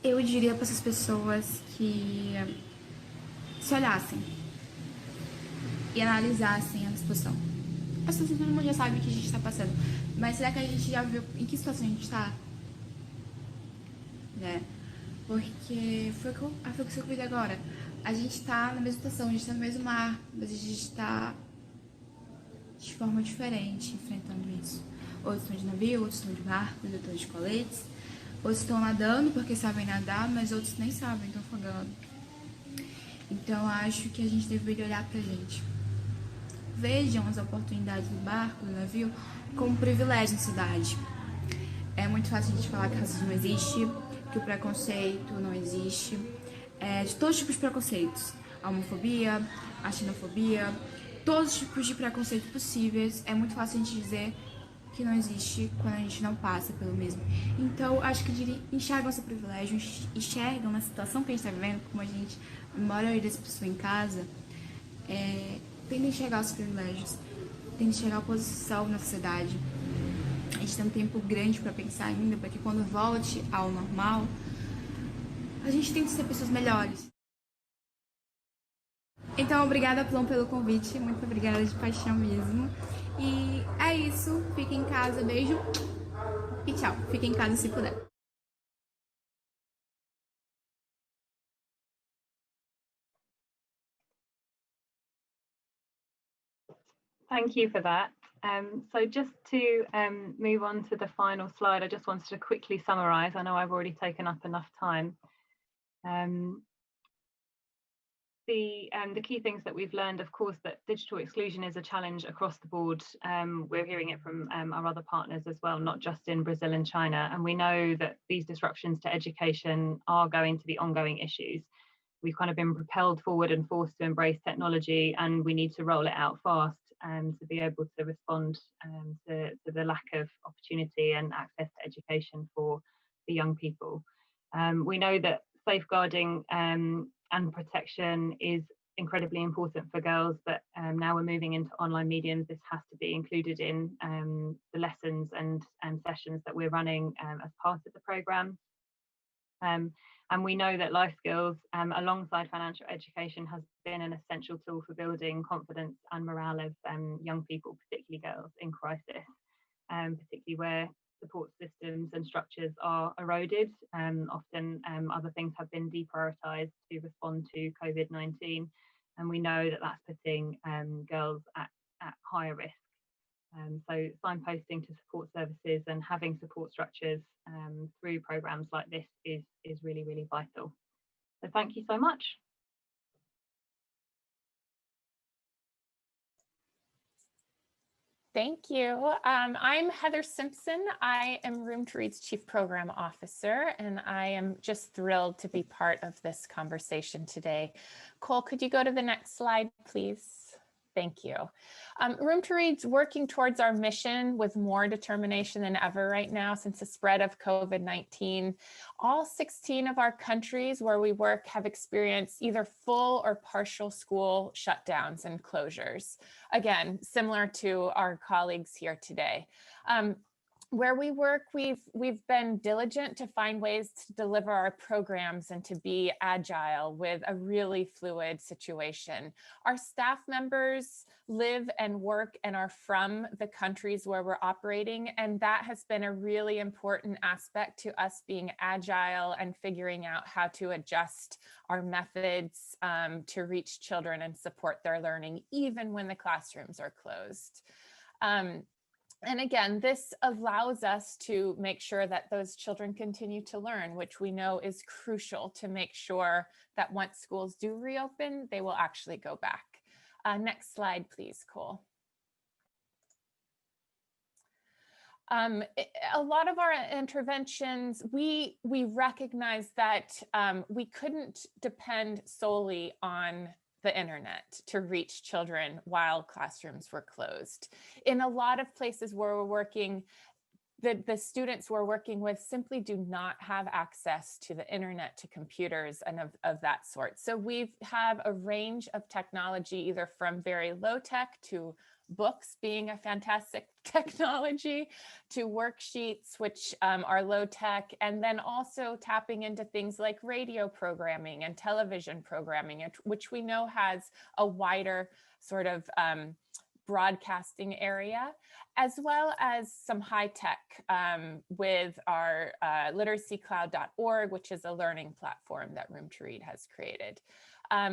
Eu diria para essas pessoas que se olhassem e analisassem a situação. Acho que todo mundo já sabe o que a gente está passando, mas será que a gente já viu em que situação a gente está? Né? Porque foi o que eu vi agora. A gente está na mesma situação, a gente está no mesmo mar, mas a gente está de forma diferente enfrentando isso. Outros estão de navio, outros estão de barcos, outros estão de coletes. Outros estão nadando porque sabem nadar, mas outros nem sabem, estão afogando. Então, acho que a gente deveria olhar pra gente. Vejam as oportunidades do barco, do navio, como privilégio na cidade. É muito fácil a gente falar que racismo não existe, que o preconceito não existe, de todos os tipos de preconceitos. A homofobia, a xenofobia, todos os tipos de preconceitos possíveis. É muito fácil a gente dizer que não existe quando a gente não passa pelo mesmo. Então, acho que enxergam esse privilégio, enxergam na situação que a gente está vivendo, como a gente, embora eu das pessoas em casa, tenta enxergar os privilégios, tenta enxergar a posição na sociedade. A gente tem um tempo grande para pensar ainda, para que quando volte ao normal, a gente tente ser pessoas melhores. Então, obrigada, Plum, pelo convite. Muito obrigada de paixão mesmo. E é isso. Fiquem em casa. Beijo. E tchau. Fiquem em casa se puder. Thank you for that. So just to move on to the final slide, I just wanted to quickly summarise. I know I've already taken up enough time. The key things that we've learned, of course, that digital exclusion is a challenge across the board. We're hearing it from our other partners as well, not just in Brazil and China. And we know that these disruptions to education are going to be ongoing issues. We've kind of been propelled forward and forced to embrace technology, and we need to roll it out fast to be able to respond to the lack of opportunity and access to education for the young people. We know that safeguarding and protection is incredibly important for girls, but now we're moving into online mediums. This has to be included in the lessons and sessions that we're running as part of the programme. And we know that life skills alongside financial education has been an essential tool for building confidence and morale of young people, particularly girls in crisis, particularly where support systems and structures are eroded. Often other things have been deprioritised to respond to COVID-19. And we know that that's putting girls at higher risk. So signposting to support services and having support structures through programmes like this is really, really vital. So thank you so much. Thank you. I'm Heather Simpson. I am Room to Read's Chief Program Officer, and I am just thrilled to be part of this conversation today. Cole, could you go to the next slide, please? Thank you. Room to Read's working towards our mission with more determination than ever right now since the spread of COVID-19. All 16 of our countries where we work have experienced either full or partial school shutdowns and closures. Again, similar to our colleagues here today. Where we work, we've been diligent to find ways to deliver our programs and to be agile with a really fluid situation. Our staff members live and work and are from the countries where we're operating, and that has been a really important aspect to us being agile and figuring out how to adjust our methods to reach children and support their learning, even when the classrooms are closed. And again, this allows us to make sure that those children continue to learn, which we know is crucial to make sure that once schools do reopen, they will actually go back. Next slide, please, Cole. A lot of our interventions, we recognize that we couldn't depend solely on the internet to reach children while classrooms were closed. In a lot of places where we're working, the students we're working with simply do not have access to the internet, to computers and of that sort. So we have a range of technology, either from very low tech to books being a fantastic technology, to worksheets, which are low tech, and then also tapping into things like radio programming and television programming, which we know has a wider sort of broadcasting area, as well as some high tech with our literacycloud.org, which is a learning platform that Room to Read has created.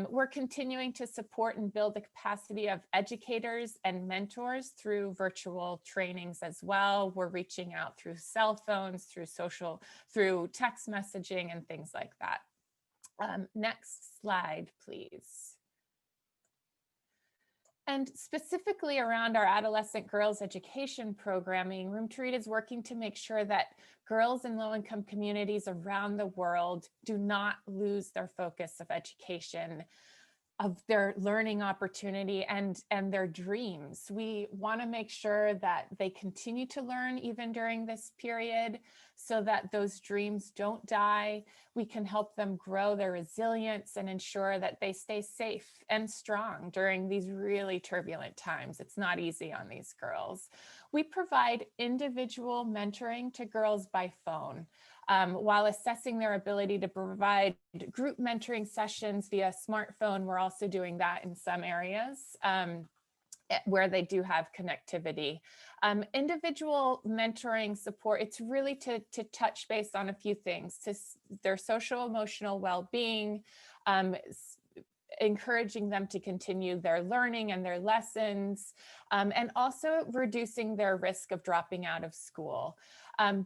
We're continuing to support and build the capacity of educators and mentors through virtual trainings as well. We're reaching out through cell phones, through text messaging and things like that. Next slide, please. And specifically around our adolescent girls education programming, Room to Read is working to make sure that girls in low-income communities around the world do not lose their focus of education, of their learning opportunity and their dreams. We want to make sure that they continue to learn even during this period so that those dreams don't die. We can help them grow their resilience and ensure that they stay safe and strong during these really turbulent times. It's not easy on these girls. We provide individual mentoring to girls by phone. While assessing their ability to provide group mentoring sessions via smartphone, we're also doing that in some areas where they do have connectivity. Individual mentoring support, it's really to touch base on a few things, to their social emotional well-being, encouraging them to continue their learning and their lessons, and also reducing their risk of dropping out of school.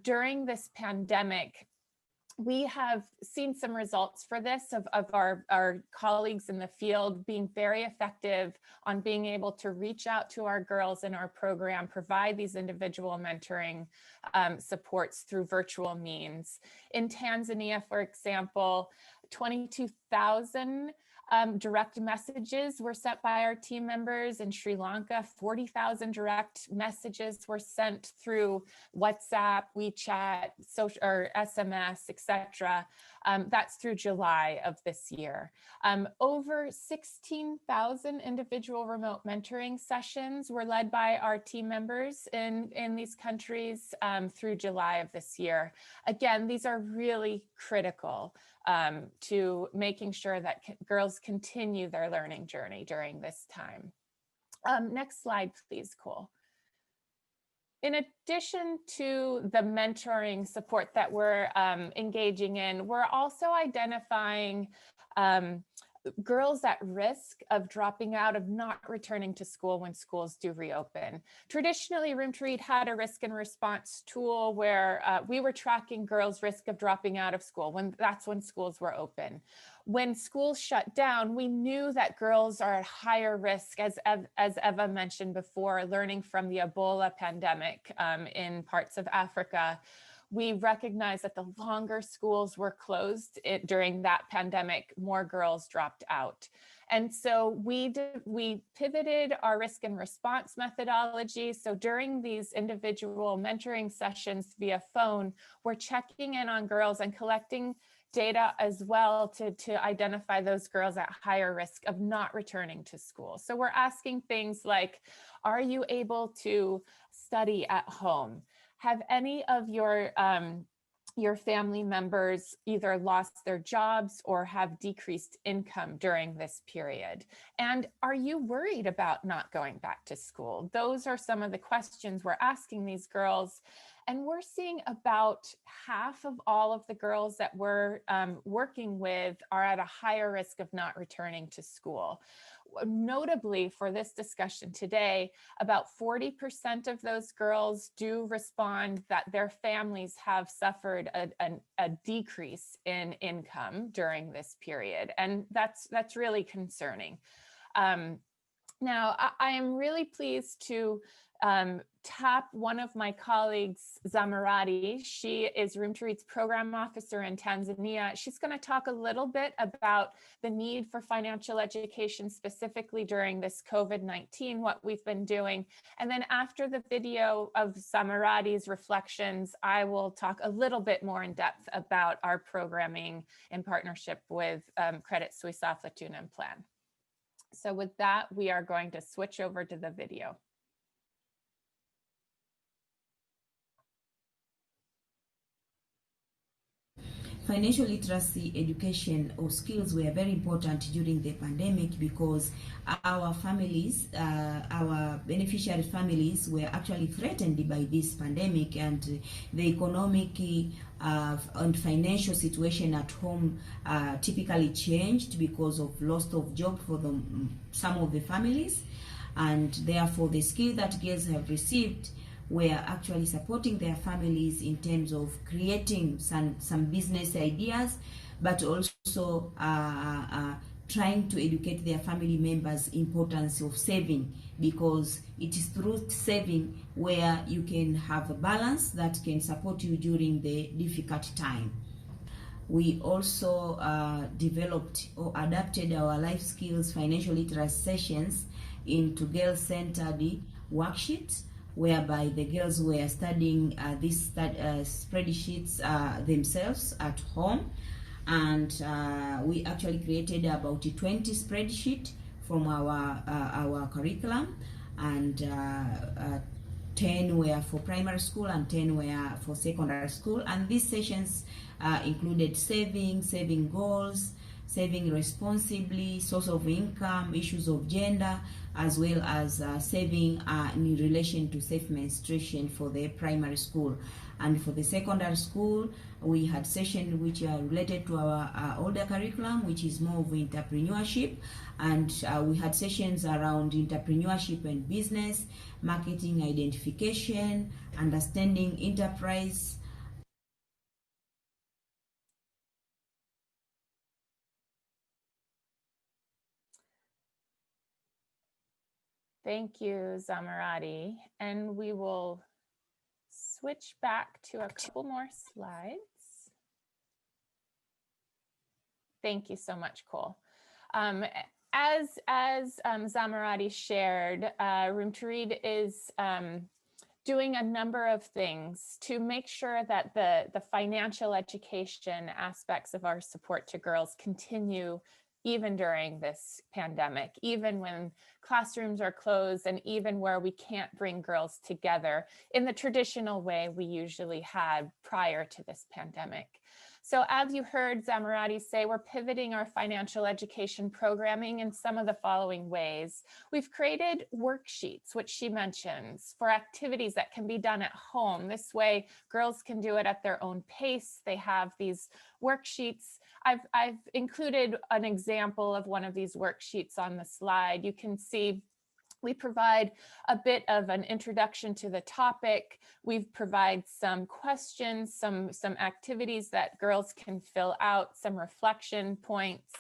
During this pandemic, we have seen some results for this of our colleagues in the field being very effective on being able to reach out to our girls in our program, provide these individual mentoring supports through virtual means. In Tanzania, for example, 22,000 direct messages were sent by our team members. In Sri Lanka, 40,000 direct messages were sent through WhatsApp, WeChat, social or SMS, etc. That's through July of this year. Over 16,000 individual remote mentoring sessions were led by our team members in these countries through July of this year. Again, these are really critical to making sure that girls continue their learning journey during this time. Next slide, please, Cole. In addition to the mentoring support that we're engaging in, we're also identifying girls at risk of dropping out, of not returning to school when schools do reopen. Traditionally, Room to Read had a risk and response tool where we were tracking girls' risk of dropping out of school that's when schools were open. When schools shut down, we knew that girls are at higher risk, as Eva mentioned before, learning from the Ebola pandemic in parts of Africa. We recognized that the longer schools were closed during that pandemic, more girls dropped out. And so we pivoted our risk and response methodology. So during these individual mentoring sessions via phone, we're checking in on girls and collecting data as well to identify those girls at higher risk of not returning to school. So we're asking things like, are you able to study at home? Have any of your family members either lost their jobs or have decreased income during this period? And are you worried about not going back to school? Those are some of the questions we're asking these girls. And we're seeing about half of all of the girls that we're working with are at a higher risk of not returning to school. Notably for this discussion today, about 40% of those girls do respond that their families have suffered a decrease in income during this period. And that's really concerning. Now, I am really pleased to tap one of my colleagues, Zamarati. She is Room to Read's program officer in Tanzania. She's going to talk a little bit about the need for financial education, specifically during this COVID-19, what we've been doing. And then after the video of Zamarati's reflections, I will talk a little bit more in depth about our programming in partnership with Credit Suisse, Aflatoun, and Plan. So with that, we are going to switch over to the video. financial literacy education or skills were very important during the pandemic because our families, our beneficiary families were actually threatened by this pandemic, and the economic and financial situation at home typically changed because of loss of job for some of the families, and therefore the skill that girls have received were actually supporting their families in terms of creating some business ideas, but also trying to educate their family members importance of saving, because it is through saving where you can have a balance that can support you during the difficult time. We also developed or adapted our life skills financial literacy sessions into girl-centered worksheets, whereby the girls were studying these spreadsheets themselves at home, and we actually created about 20 spreadsheets from our curriculum, and 10 were for primary school and 10 were for secondary school. And these sessions included saving goals, saving responsibly, source of income, issues of gender, as well as saving in relation to safe menstruation for the primary school. And for the secondary school, we had sessions which are related to our older curriculum, which is more of entrepreneurship, and we had sessions around entrepreneurship and business, marketing identification, understanding enterprise. Thank you, Zamarati. And we will switch back to a couple more slides. Thank you so much, Cole. As Zamarati shared, Room to Read is doing a number of things to make sure that the financial education aspects of our support to girls continue even during this pandemic, even when classrooms are closed and even where we can't bring girls together in the traditional way we usually had prior to this pandemic. So as you heard Zamarati say, we're pivoting our financial education programming in some of the following ways. We've created worksheets, which she mentions, for activities that can be done at home. This way, girls can do it at their own pace. They have these worksheets. I've included an example of one of these worksheets on the slide. You can see we provide a bit of an introduction to the topic. We provide some questions, some activities that girls can fill out, some reflection points.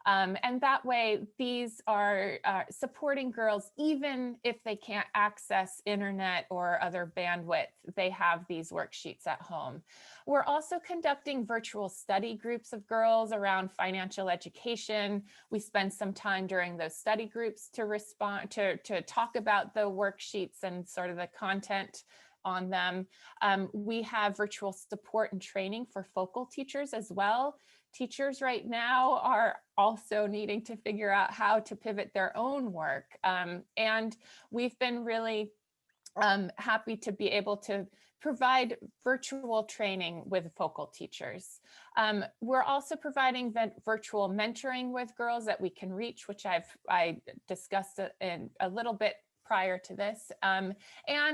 And that way, these are supporting girls, even if they can't access internet or other bandwidth, they have these worksheets at home. We're also conducting virtual study groups of girls around financial education. We spend some time during those study groups to respond, to talk about the worksheets and sort of the content on them. We have virtual support and training for focal teachers as well. Teachers right now are also needing to figure out how to pivot their own work. And we've been really happy to be able to provide virtual training with focal teachers. We're also providing virtual mentoring with girls that we can reach, which I discussed in a little bit prior to this. And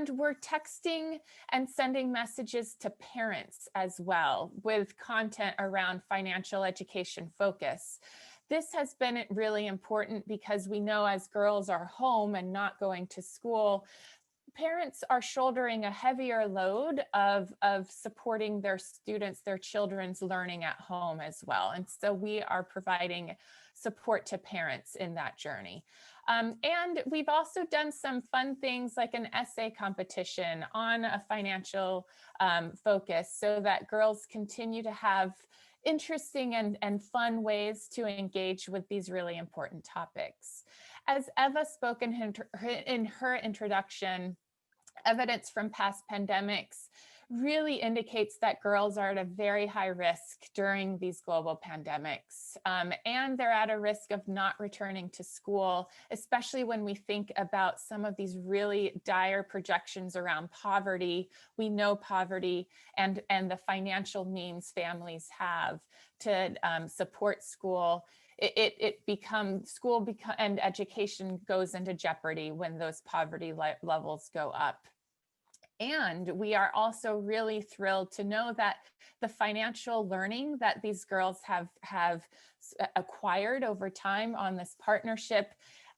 we're texting and sending messages to parents as well with content around financial education focus. This has been really important because we know as girls are home and not going to school, parents are shouldering a heavier load of supporting their students, their children's learning at home as well. And so we are providing support to parents in that journey. And we've also done some fun things like an essay competition on a financial focus so that girls continue to have interesting and fun ways to engage with these really important topics. As Eva spoke in her introduction, evidence from past pandemics really indicates that girls are at a very high risk during these global pandemics. And they're at a risk of not returning to school, especially when we think about some of these really dire projections around poverty. We know poverty and the financial means families have to support school. And education goes into jeopardy when those poverty levels go up. And we are also really thrilled to know that the financial learning that these girls have acquired over time on this partnership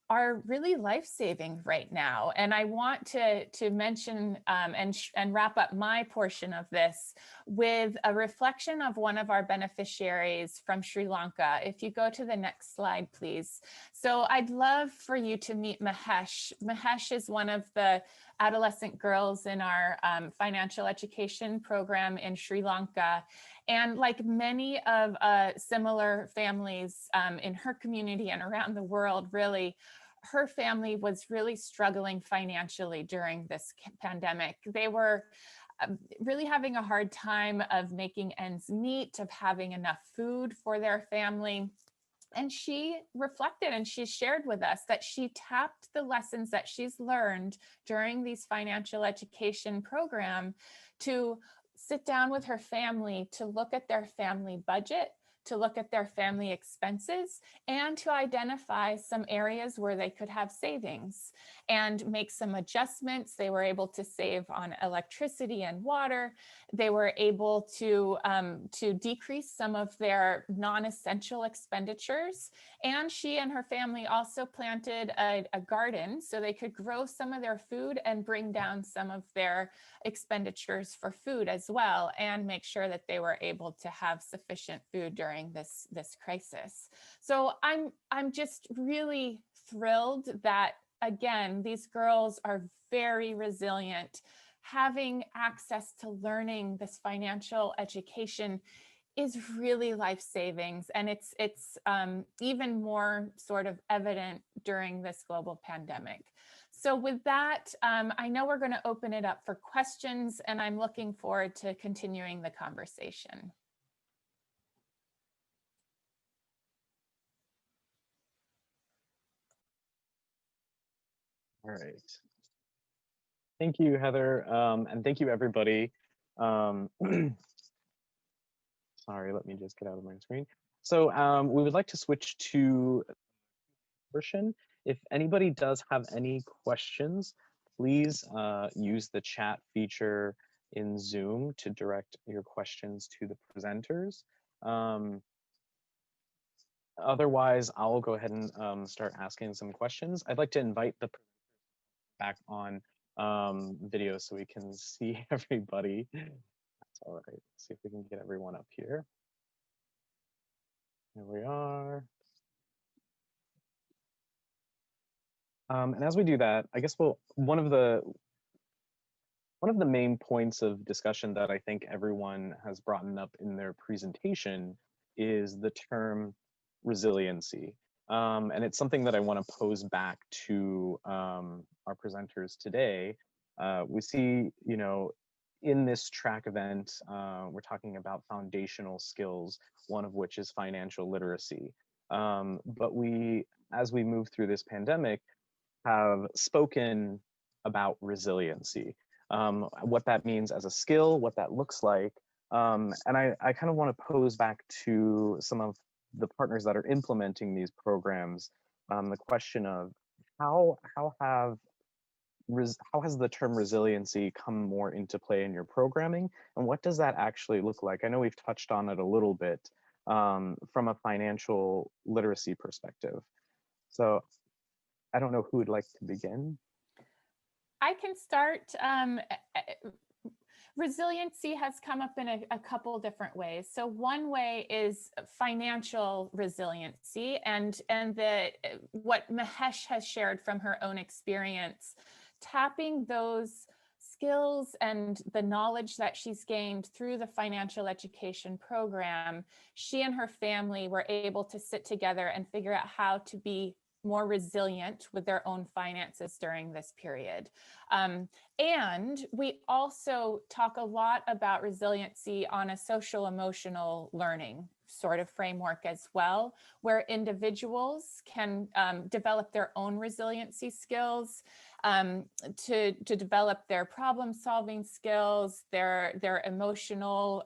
are really life-saving right now. And I want to mention and wrap up my portion of this with a reflection of one of our beneficiaries from Sri Lanka. If you go to the next slide, please. So I'd love for you to meet Mahesh. Mahesh is one of the adolescent girls in our financial education program in Sri Lanka. And like many of similar families in her community and around the world, really, her family was really struggling financially during this pandemic. They were really having a hard time of making ends meet, of having enough food for their family. And she reflected and she shared with us that she tapped the lessons that she's learned during these financial education program to sit down with her family, to look at their family budget, to look at their family expenses, and to identify some areas where they could have savings and make some adjustments. They were able to save on electricity and water. They were able to decrease some of their non-essential expenditures. And she and her family also planted a garden so they could grow some of their food and bring down some of their expenditures for food as well, and make sure that they were able to have sufficient food during this crisis. So I'm just really thrilled that, again, these girls are very resilient. Having access to learning this financial education is really life savings, and it's even more sort of evident during this global pandemic. So with that, I know we're going to open it up for questions, and I'm looking forward to continuing the conversation. All right. Thank you, Heather, and thank you, everybody. Sorry, let me just get out of my screen. So we would like to switch to portion. If anybody does have any questions, please use the chat feature in Zoom to direct your questions to the presenters. Otherwise, I'll go ahead and start asking some questions. I'd like to invite the back on video so we can see everybody. That's all right. Let's see if we can get everyone up here. Here we are. And as we do that, I guess one of the main points of discussion that I think everyone has brought up in their presentation is the term resiliency. And it's something that I want to pose back to our presenters today. We see, in this track event, we're talking about foundational skills, one of which is financial literacy. But as we move through this pandemic, have spoken about resiliency, what that means as a skill, what that looks like. And I kind of want to pose back to some of the partners that are implementing these programs, the question of how has the term resiliency come more into play in your programming, and what does that actually look like? I know we've touched on it a little bit from a financial literacy perspective. So I don't know who would like to begin. I can start. Resiliency has come up in a couple different ways. So one way is financial resiliency, and what Mahesh has shared from her own experience, tapping those skills and the knowledge that she's gained through the financial education program. She and her family were able to sit together and figure out how to be more resilient with their own finances during this period. And we also talk a lot about resiliency on a social emotional learning sort of framework as well, where individuals can develop their own resiliency skills, to develop their problem solving skills, their emotional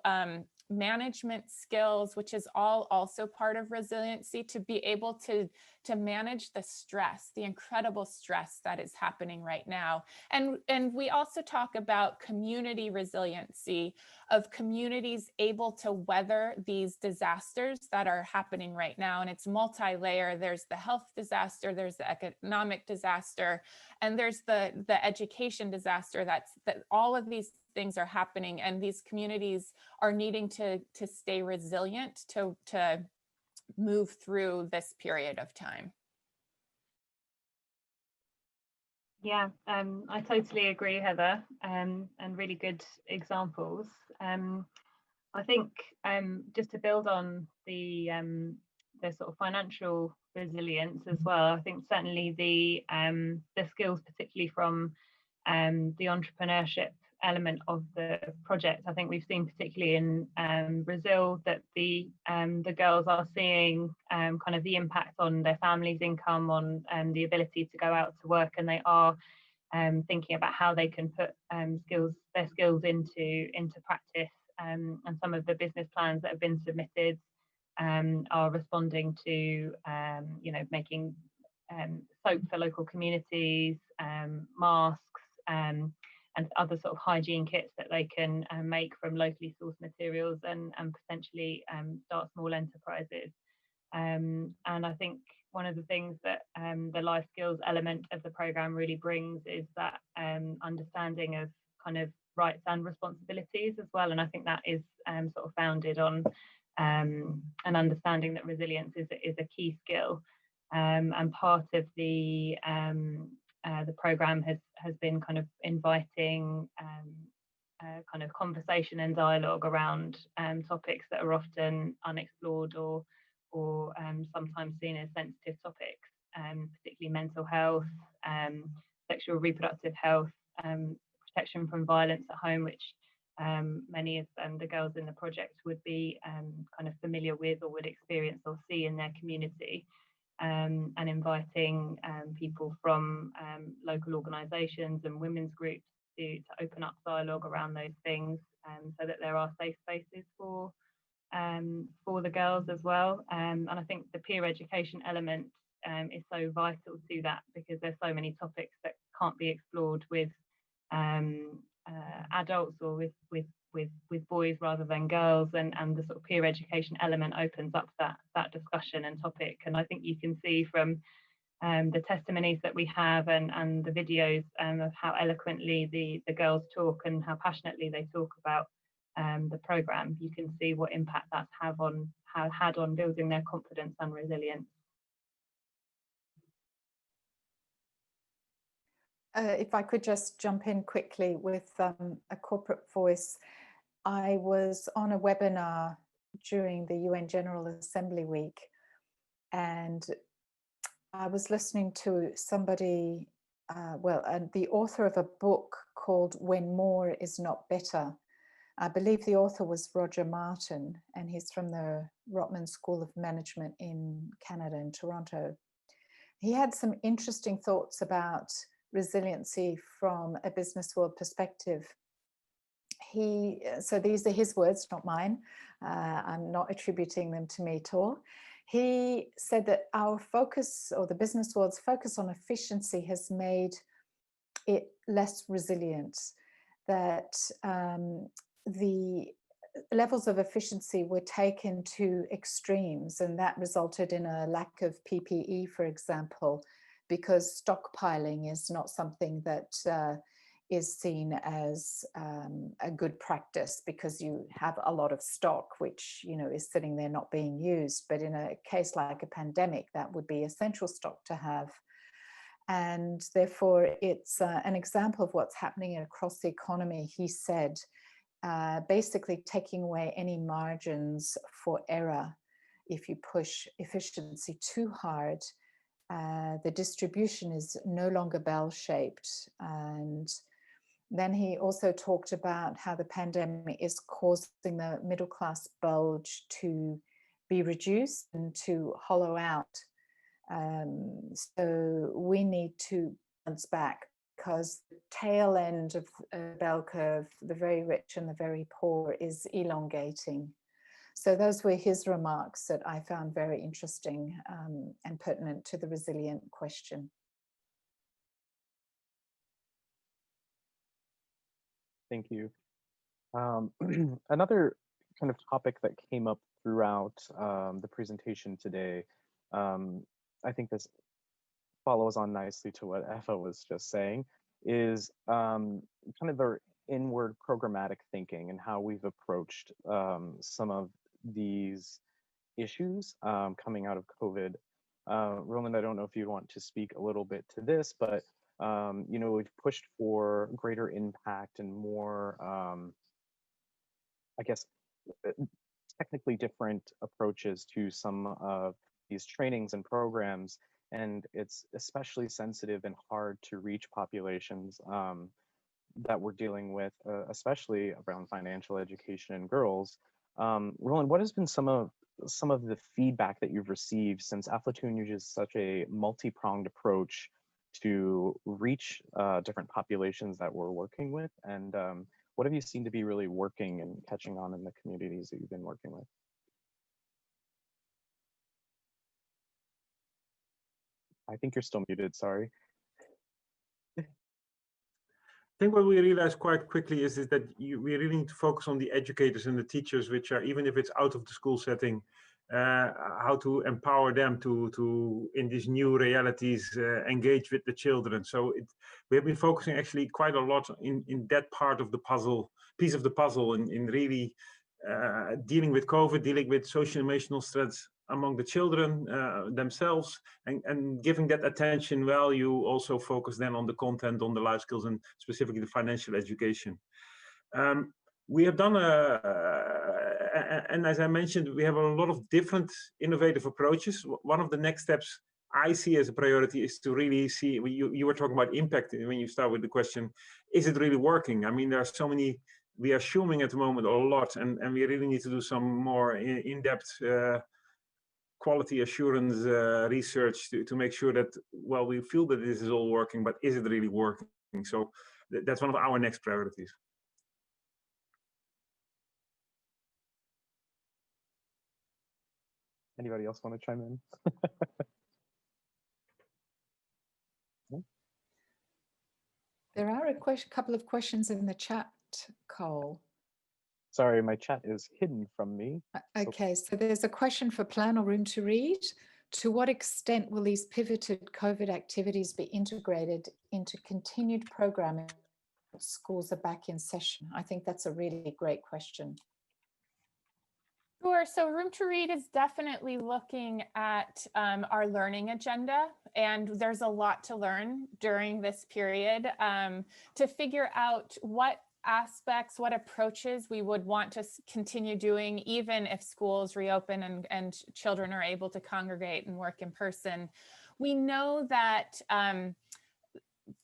management skills, which is all also part of resiliency, to be able to manage the stress, the incredible stress that is happening right now. And we also talk about community resiliency, of communities able to weather these disasters that are happening right now. And it's multi-layer. There's the health disaster, there's the economic disaster, and there's the education disaster. That all of these things are happening, and these communities are needing to stay resilient to move through this period of time. Yeah, I totally agree, Heather, and really good examples. I think just to build on the sort of financial resilience as well, I think certainly the skills, particularly from the entrepreneurship element of the project. I think we've seen particularly in Brazil that the girls are seeing kind of the impact on their family's income, on the ability to go out to work, and they are thinking about how they can put their skills into practice. And some of the business plans that have been submitted are responding to making soap for local communities, masks, and other sort of hygiene kits that they can make from locally sourced materials, and potentially start small enterprises. And I think one of the things that the life skills element of the program really brings is that understanding of kind of rights and responsibilities as well. And I think that is sort of founded on an understanding that resilience is a key skill. And part of the program has been kind of inviting kind of conversation and dialogue around topics that are often unexplored or sometimes seen as sensitive topics, particularly mental health, sexual reproductive health, protection from violence at home, which many of the girls in the project would be kind of familiar with or would experience or see in their community. And inviting people from local organisations and women's groups to open up dialogue around those things, so that there are safe spaces for the girls as well. And I think the peer education element is so vital to that, because there's so many topics that can't be explored with adults or with boys rather than girls, and the sort of peer education element opens up that discussion and topic. And I think you can see from the testimonies that we have and the videos of how eloquently the girls talk and how passionately they talk about the program, you can see what impact that's had on building their confidence and resilience. If I could just jump in quickly with a corporate voice. I was on a webinar during the UN General Assembly week, and I was listening to somebody, the author of a book called When More Is Not Better. I believe the author was Roger Martin, and he's from the Rotman School of Management in Canada, in Toronto. He had some interesting thoughts about resiliency from a business world perspective. So these are his words, not mine. I'm not attributing them to me at all. He said that our focus, or the business world's focus on efficiency, has made it less resilient, that the levels of efficiency were taken to extremes, and that resulted in a lack of PPE, for example, because stockpiling is not something that is seen as a good practice, because you have a lot of stock which is sitting there not being used. But in a case like a pandemic, that would be essential stock to have. And therefore it's an example of what's happening across the economy. He said, basically taking away any margins for error. If you push efficiency too hard, the distribution is no longer bell-shaped. And then he also talked about how the pandemic is causing the middle class bulge to be reduced and to hollow out. So we need to bounce back, because the tail end of the bell curve, the very rich and the very poor, is elongating. So those were his remarks that I found very interesting and pertinent to the resilient question. Thank you. Another kind of topic that came up throughout the presentation today, I think this follows on nicely to what Effa was just saying, is kind of the inward programmatic thinking and how we've approached some of these issues coming out of COVID. Roland, I don't know if you want to speak a little bit to this, but you know, we've pushed for greater impact and more, I guess, technically different approaches to some of these trainings and programs, and it's especially sensitive and hard to reach populations that we're dealing with, especially around financial education and girls. Roland, what has been some of the feedback that you've received, since Aflatoun uses such a multi-pronged approach to reach different populations that we're working with, and what have you seen to be really working and catching on in the communities that you've been working with? I think you're still muted, sorry. I think what we realized quite quickly is that we really need to focus on the educators and the teachers, which are, even if it's out of the school setting, how to empower them to in these new realities, engage with the children. So we have been focusing actually quite a lot in that part of the puzzle, piece of the puzzle, in really dealing with COVID, dealing with social emotional threats among the children themselves, and giving that attention value, also focus then on the content, on the life skills, and specifically the financial education. We have done and as I mentioned, we have a lot of different innovative approaches. One of the next steps I see as a priority is to really see, you were talking about impact when you start with the question, is it really working? I mean, there are so many, we are assuming at the moment a lot, and we really need to do some more in-depth quality assurance research to make sure that, well, we feel that this is all working, but is it really working? So that's one of our next priorities. Anybody else want to chime in? There are a couple of questions in the chat, Cole. Sorry, my chat is hidden from me. Okay, so there's a question for Plan or Room to Read. To what extent will these pivoted COVID activities be integrated into continued programming when schools are back in session? I think that's a really great question. Sure. So Room to Read is definitely looking at our learning agenda, and there's a lot to learn during this period to figure out what aspects, what approaches we would want to continue doing, even if schools reopen and children are able to congregate and work in person. We know that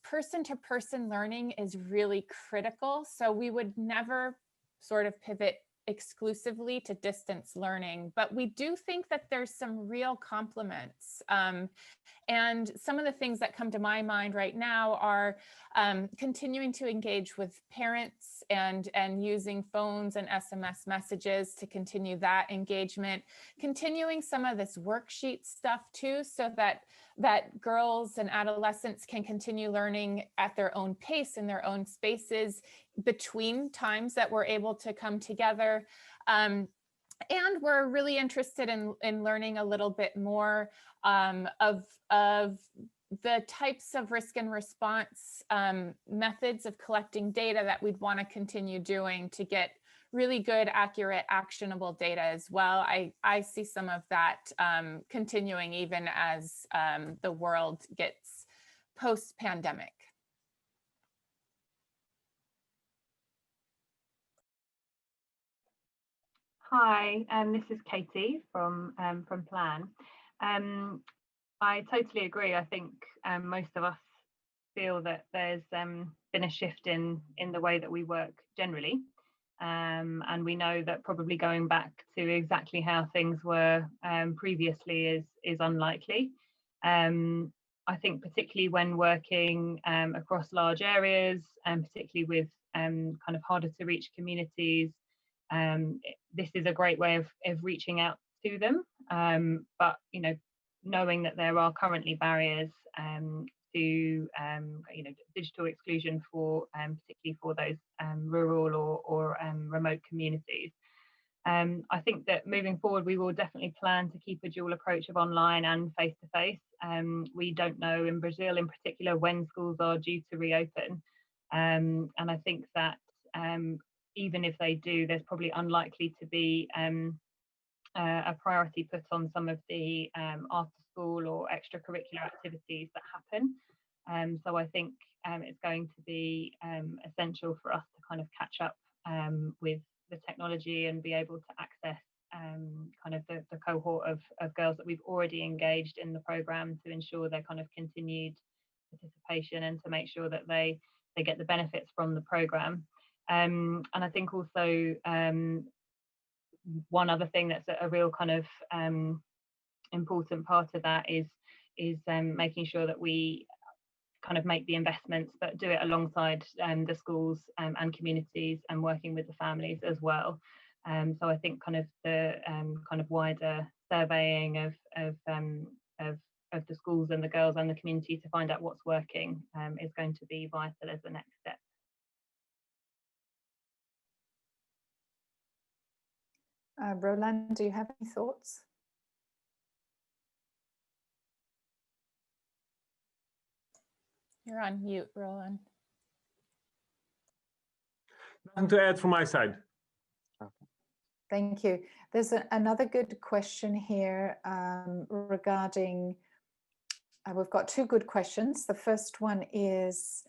person-to-person learning is really critical, so we would never sort of pivot exclusively to distance learning, but we do think that there's some real complements. And some of the things that come to my mind right now are continuing to engage with parents and using phones and SMS messages to continue that engagement, continuing some of this worksheet stuff too, so that girls and adolescents can continue learning at their own pace in their own spaces between times that we're able to come together. And we're really interested in learning a little bit more of the types of risk and response methods of collecting data that we'd want to continue doing to get really good, accurate, actionable data as well. I see some of that continuing even as the world gets post-pandemic. Hi, this is Katie from Plan. I totally agree. I think most of us feel that there's been a shift in the way that we work generally. And we know that probably going back to exactly how things were previously is unlikely. I think particularly when working across large areas, and particularly with kind of harder to reach communities, this is a great way of reaching out to them. But you know, knowing that there are currently barriers to you know, digital exclusion for particularly for those rural or remote communities. I think that moving forward, we will definitely plan to keep a dual approach of online and face-to-face. We don't know in Brazil in particular when schools are due to reopen. And I think that even if they do, there's probably unlikely to be a priority put on some of the after school or extracurricular activities that happen. So I think it's going to be essential for us to kind of catch up with the technology and be able to access kind of the cohort of girls that we've already engaged in the program to ensure their kind of continued participation and to make sure that they get the benefits from the program. And I think also one other thing that's a real kind of important part of that is making sure that we kind of make the investments, but do it alongside the schools and communities and working with the families as well. So I think kind of the kind of wider surveying of the schools and the girls and the community to find out what's working is going to be vital as the next step. Roland, do you have any thoughts? You're on mute, Roland. Nothing to add from my side. Thank you. There's another good question here regarding, we've got two good questions. The first one is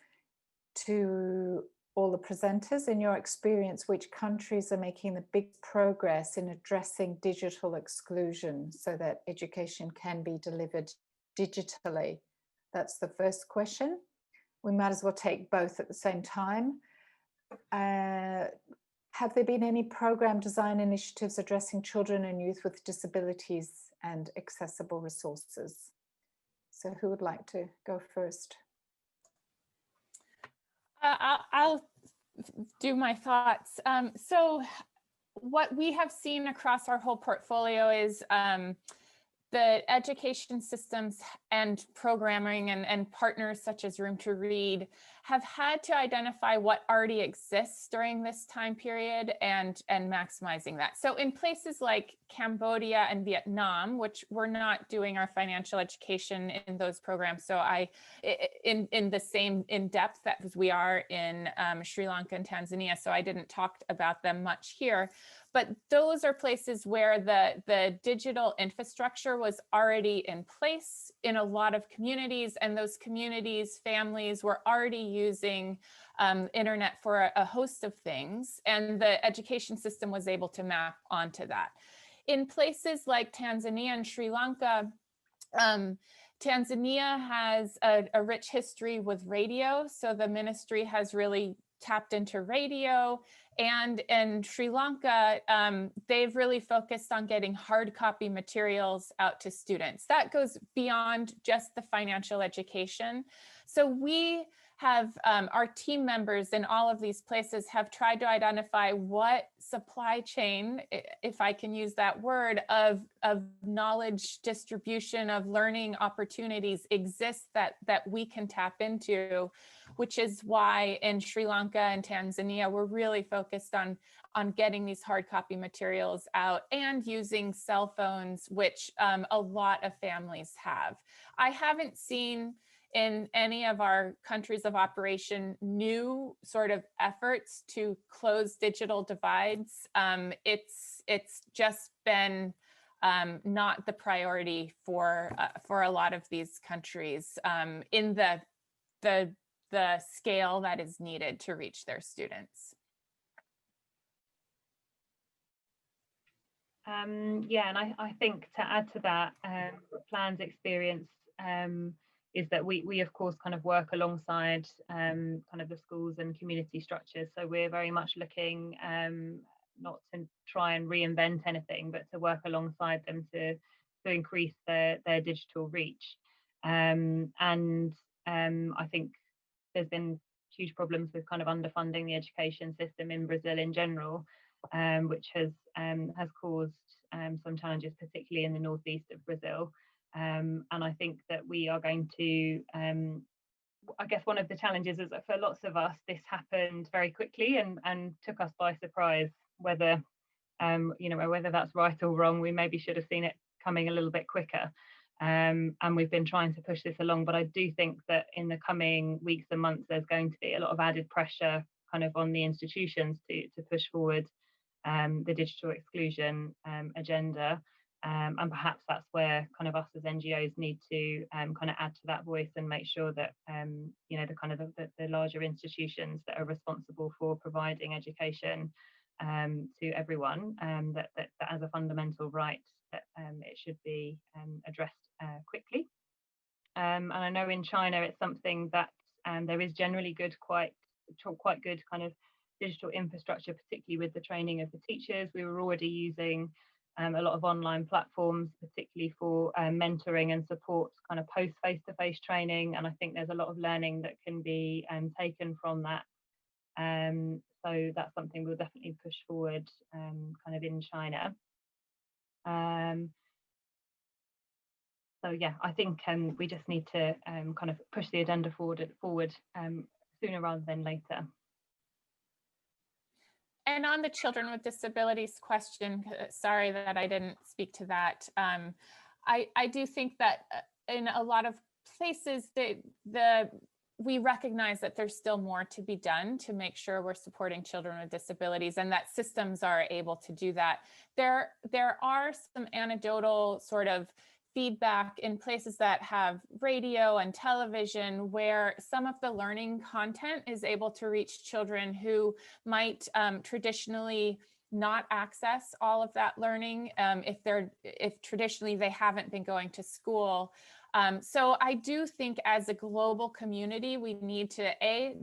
to all the presenters, in your experience, which countries are making the big progress in addressing digital exclusion so that education can be delivered digitally? That's the first question. We might as well take both at the same time. Have there been any program design initiatives addressing children and youth with disabilities and accessible resources? So who would like to go first? I'll do my thoughts. So what we have seen across our whole portfolio is the education systems and programming and partners such as Room to Read have had to identify what already exists during this time period and maximizing that. So in places like Cambodia and Vietnam, which we're not doing our financial education in those programs, so in the same in depth as we are in Sri Lanka and Tanzania, so I didn't talk about them much here. But those are places where the digital infrastructure was already in place in a lot of communities, and those communities, families were already using internet for a host of things, and the education system was able to map onto that. In places like Tanzania and Sri Lanka, Tanzania has a rich history with radio, so the ministry has really tapped into radio. And in Sri Lanka, they've really focused on getting hard copy materials out to students. That goes beyond just the financial education. So we have, our team members in all of these places have tried to identify what supply chain, if I can use that word, of knowledge distribution, of learning opportunities exists that we can tap into, which is why in Sri Lanka and Tanzania, we're really focused on getting these hard copy materials out and using cell phones, which a lot of families have. I haven't seen in any of our countries of operation new sort of efforts to close digital divides. It's just been not the priority for a lot of these countries in the scale that is needed to reach their students. Yeah, and I think to add to that, Plan's experience is that we of course kind of work alongside kind of the schools and community structures. So we're very much looking not to try and reinvent anything, but to work alongside them to increase their digital reach. And I think there's been huge problems with kind of underfunding the education system in Brazil in general, which has caused some challenges, particularly in the northeast of Brazil. And I think that we are going to, I guess one of the challenges is that for lots of us, this happened very quickly and took us by surprise, whether, whether that's right or wrong. We maybe should have seen it coming a little bit quicker. And we've been trying to push this along, but I do think that in the coming weeks and months, there's going to be a lot of added pressure kind of on the institutions to push forward the digital exclusion agenda. And perhaps that's where kind of us as NGOs need to kind of add to that voice and make sure that, the kind of the larger institutions that are responsible for providing education to everyone, that as a fundamental right, that it should be addressed quickly. And I know in China it's something that there is generally quite good kind of digital infrastructure, particularly with the training of the teachers. We were already using a lot of online platforms, particularly for mentoring and support kind of post face-to-face training. And I think there's a lot of learning that can be taken from that. So that's something we'll definitely push forward kind of in China. So yeah, I think we just need to kind of push the agenda forward sooner rather than later. And on the children with disabilities question, sorry that I didn't speak to that. I do think that in a lot of places we recognize that there's still more to be done to make sure we're supporting children with disabilities and that systems are able to do that. There are some anecdotal sort of feedback in places that have radio and television where some of the learning content is able to reach children who might traditionally not access all of that learning if traditionally they haven't been going to school. So I do think as a global community, we need to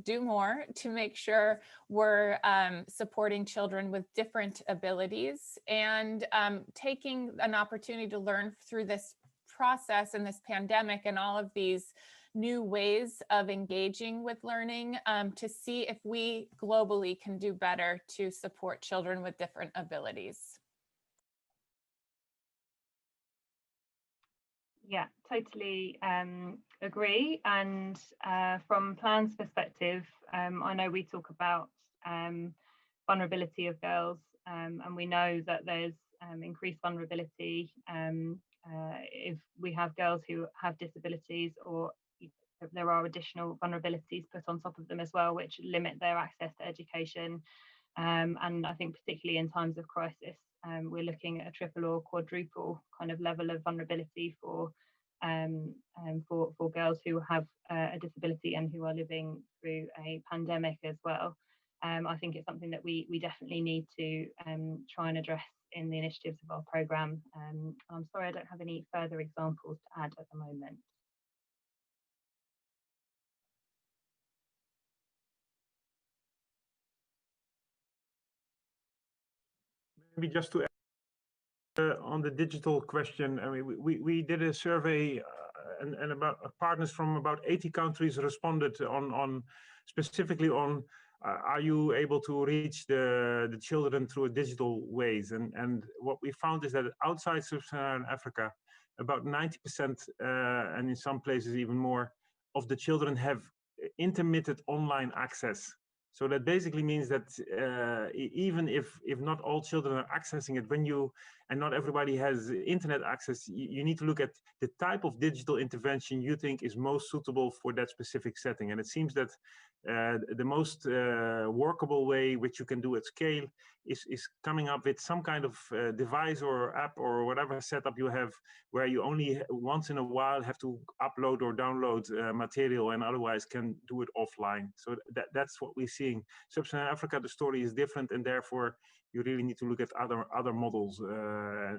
do more to make sure we're supporting children with different abilities and taking an opportunity to learn through this process and this pandemic and all of these new ways of engaging with learning to see if we globally can do better to support children with different abilities. Yeah, totally agree. And from Plan's perspective, I know we talk about vulnerability of girls, and we know that there's increased vulnerability if we have girls who have disabilities, or there are additional vulnerabilities put on top of them as well, which limit their access to education. And I think particularly in times of crisis, we're looking at a triple or quadruple kind of level of vulnerability for girls who have a disability and who are living through a pandemic as well. I think it's something that we definitely need to try and address in the initiatives of our programme. I'm sorry I don't have any further examples to add at the moment. Maybe just to add on the digital question, I mean, we did a survey and about partners from about 80 countries responded on specifically on are you able to reach the children through digital ways? And what we found is that outside Sub-Saharan Africa, about 90% and in some places even more of the children have intermittent online access. So that basically means that even if not all children are accessing it, and not everybody has internet access, you need to look at the type of digital intervention you think is most suitable for that specific setting. And it seems that the most workable way which you can do at scale is coming up with some kind of device or app or whatever setup you have, where you only once in a while have to upload or download material and otherwise can do it offline. So that's what we see seeing. Sub-Saharan Africa, the story is different, and therefore you really need to look at other models.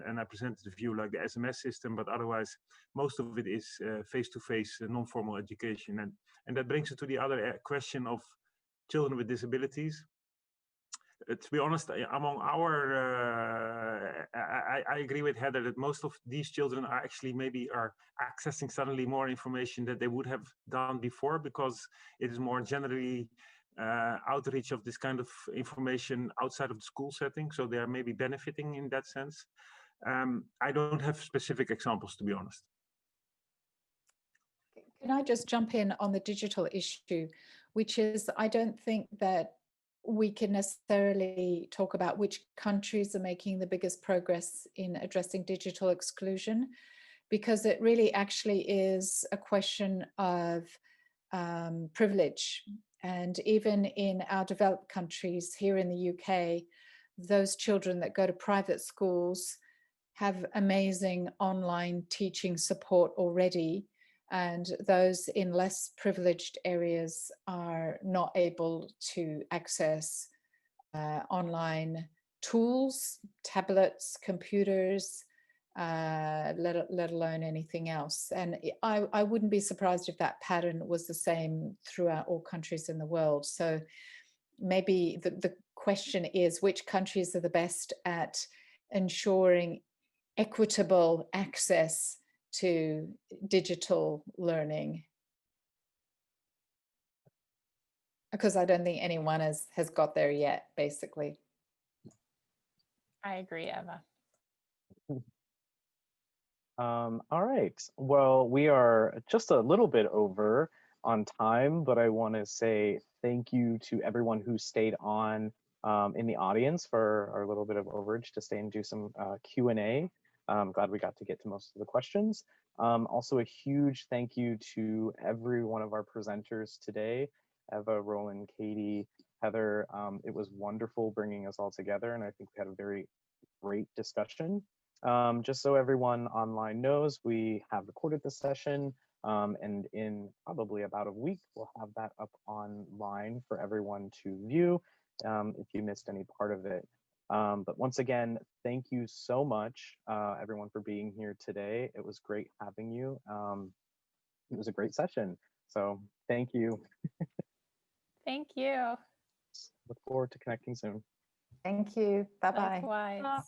And I presented the view like the SMS system, but otherwise most of it is face-to-face non-formal education. And that brings us to the other question of children with disabilities. To be honest, among I agree with Heather that most of these children are actually maybe are accessing suddenly more information that they would have done before, because it is more generally outreach of this kind of information outside of the school setting. So they are maybe benefiting in that sense. I don't have specific examples, to be honest. Can I just jump in on the digital issue, which is, I don't think that we can necessarily talk about which countries are making the biggest progress in addressing digital exclusion, because it really actually is a question of privilege. And even in our developed countries, here in the UK, those children that go to private schools have amazing online teaching support already. And those in less privileged areas are not able to access online tools, tablets, computers, let alone anything else. And I wouldn't be surprised if that pattern was the same throughout all countries in the world. So maybe the question is, which countries are the best at ensuring equitable access to digital learning? Because I don't think anyone has got there yet, basically. I agree, Eva. All right. Well, we are just a little bit over on time, but I want to say thank you to everyone who stayed on in the audience for our little bit of overage to stay and do some Q&A. Glad we got to get to most of the questions. Also, a huge thank you to every one of our presenters today, Eva, Roland, Katie, Heather. It was wonderful bringing us all together, and I think we had a very great discussion. Just so everyone online knows, we have recorded the session, and in probably about a week, we'll have that up online for everyone to view if you missed any part of it. But once again, thank you so much, everyone, for being here today. It was great having you. It was a great session. So thank you. Thank you. Look forward to connecting soon. Thank you. Bye-bye. Likewise.